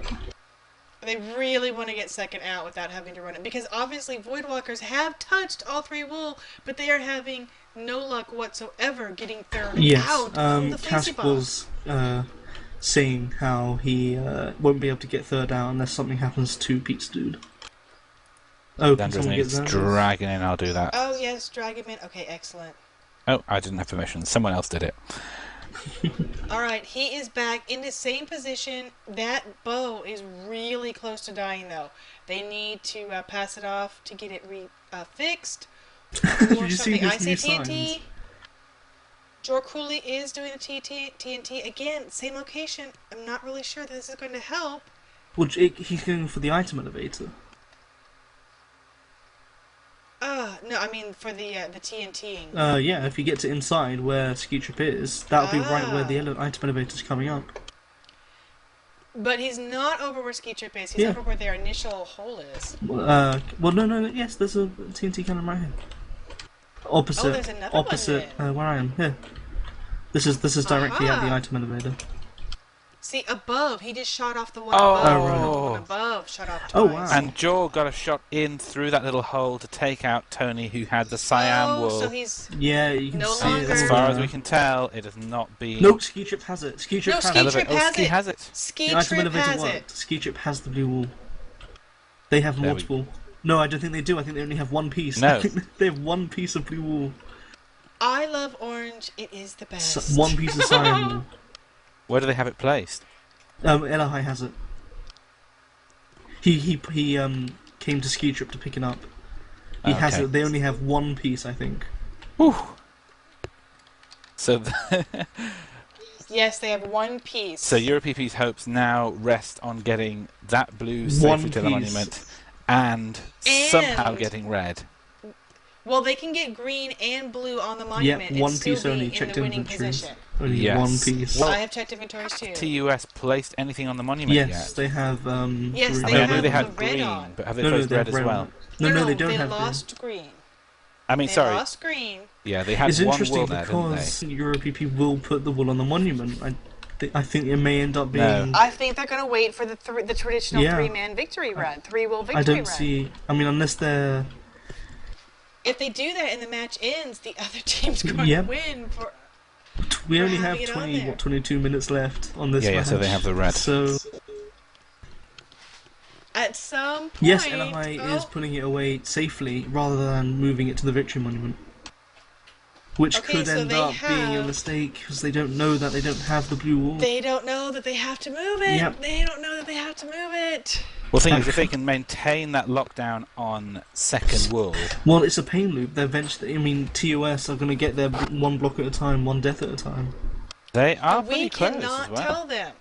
They really want to get second out without having to run it. Because obviously Voidwalkers have touched all 3 wool, but they are having no luck whatsoever getting third out of the Fleecy Boss. Was saying how he won't be able to get third out unless something happens to Pizza Dude. Oh, can someone get Xanders? Dragon in, I'll do that. Oh yes, drag him in. Okay, excellent. Oh, I didn't have permission. Someone else did it. Alright, he is back in the same position. That bow is really close to dying though. They need to pass it off to get it fixed. Did you see his new signs? Jor Cooley is doing the TNT again, same location. I'm not really sure that this is going to help. Well, he's going for the item elevator. No, I mean for the TNTing. Yeah, if you get to inside where Ski Trip is, that'll be right where the item elevator's coming up. But he's not over where Ski Trip is. He's over where their initial hole is. Well, no, yes, there's a TNT cannon right here. Opposite. Oh, there's another one where I am. Here. This is directly at the item elevator. See, above, he just shot off the one above. Oh, from above shut off twice. Oh, wow. And Jaw got a shot in through that little hole to take out Tony, who had the cyan wool. So he's Yeah, you can no see longer... it. As far as we can tell, it has not been... No, Ski Trip has it. Ski Trip has it. Ski has it. Ski The item Trip elevator has worked. it. Ski Trip has the blue wool. They have multiple. No, I don't think they do. I think they only have one piece. No. They have one piece of blue wool. I love orange. It is the best. One piece of cyan wool. Where do they have it placed? Elahai has it. He came to Ski Trip to pick it up. He has it. They only have one piece, I think. Whew. So, yes, they have one piece. So EuroPP's hopes now rest on getting that blue safely to the monument, and somehow getting red. Well, they can get green and blue on the monument. Yeah, one and still piece be only. in Checked the winning inventories. position. Only one piece. Well, I have checked inventories too. TUS placed anything on the monument yes, yet? they have. Yes, green. they I knew have they had the red green, on. but have they placed red as well? No, they don't have They lost green. I mean, They sorry. lost green. Yeah, they had It's one interesting wool there, didn't they? because EuroPP will put the wool on the monument. I think it may end up being. No. I think they're going to wait for the traditional Yeah. three-man victory run, three-wool victory I don't run. see. I mean, unless they're. If they do that and the match ends, the other team's going to Yep. win. We only having have it on there. 22 minutes left on this match. Yeah, so they have the red. So At some point... yes, Elahai is putting it away safely rather than moving it to the victory monument, which Okay, could so end they up being a have- mistake because they don't know that they don't have the blue wool. They don't know that they have to move it. Yep. They don't know that they have to move it. Well, the thing is, if they can maintain that lockdown on second wool, Well, it's a pain loop. They're eventually. I mean, TOS are going to get there one block at a time, one death at a time. they are We pretty close cannot as well. tell them.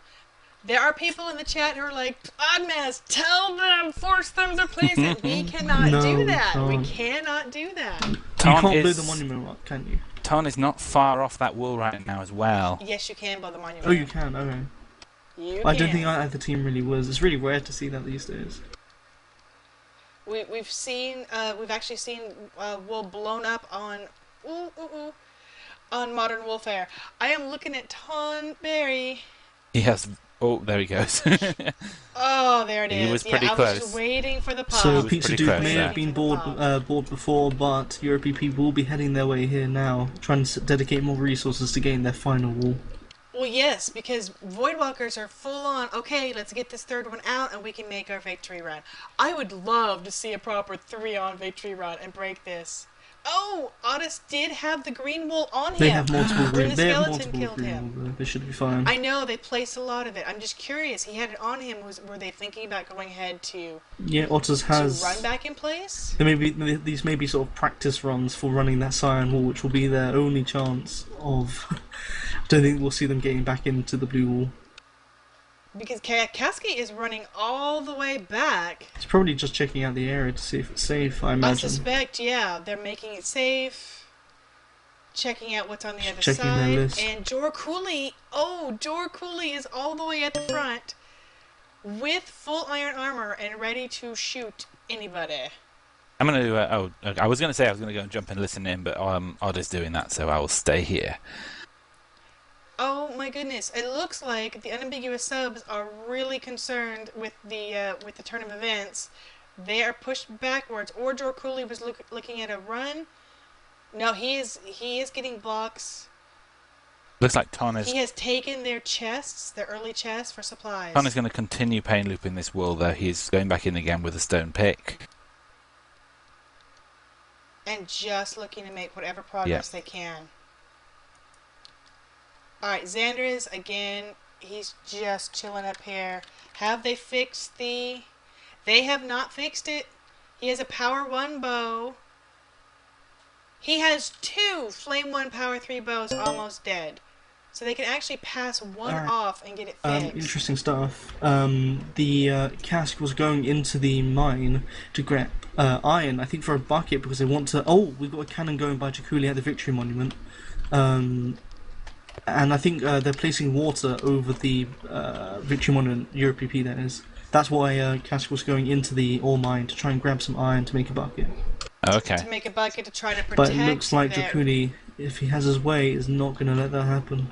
There are people in the chat who are like, Podmas, tell them, force them to place it. We cannot No, do that. We can't. cannot do that. You Ton can't blow is- the monument up, can you? Ton is not far off that wool right now as well. Yes, you can blow the monument. Oh, you can. Okay. You I don't can. think either team really was. It's really rare to see that these days. We've seen, we've actually seen wool blown up on, on Modern Warfare. I am looking at Ton Berry. Yes. Oh, there he goes. Oh, there it is. He was pretty I was close. just waiting for the pop. So was Pizza pretty Dude close may there. have been bored before, but EuroPP will be heading their way here now, trying to dedicate more resources to gain their final wall. Well, yes, because Voidwalkers are full on, okay, let's get this third one out and we can make our victory run. I would love to see a proper 3-on victory run and break this. Oh, Otis did have the green wool on him. They have multiple when green. the They have skeleton multiple killed green him. wool, though. They should be fine. I know, they placed a lot of it. I'm just curious. He had it on him. Were they thinking about going ahead to Yeah, Otters has. run back in place? There may be these may be sort of practice runs for running that cyan wall, which will be their only chance of. I don't think we'll see them getting back into the blue wall. Because Cascade is running all the way back. It's probably just checking out the area to see if it's safe. I I imagine. suspect, yeah, they're making it safe, checking out what's on the other Checking their side. list. And Jor Cooley is all the way at the front with full iron armor and ready to shoot anybody. I'm going to... I was going to say I was going to go and jump and listen in, but Odd is doing that, so I will stay here. Oh my goodness! It looks like the Unambiguous subs are really concerned with the turn of events. They are pushed backwards. Or Jor Cooley was looking at a run. No, he is getting blocks. Looks like Ton is... He has taken their chests, their early chests, for supplies. Ton is going to continue pain looping this wool, though. He's going back in again with a stone pick. And just looking to make whatever progress they can. Alright, Xander's, again, he's just chilling up here. Have they fixed the... They have not fixed it. He has a Power 1 bow. He has 2 Flame 1 Power 3 bows almost dead. So they can actually pass one off and get it fixed. Interesting stuff. The cask was going into the mine to grab iron, I think for a bucket, because they want to... Oh, we've got a cannon going by Jakuli at the Victory Monument. And I think they're placing water over the Victory Monument, EuroPP that is. That's why cask was going into the ore mine to try and grab some iron to make a bucket. Okay. To make a bucket to try to protect But it looks like their... Jakuli, if he has his way, is not going to let that happen.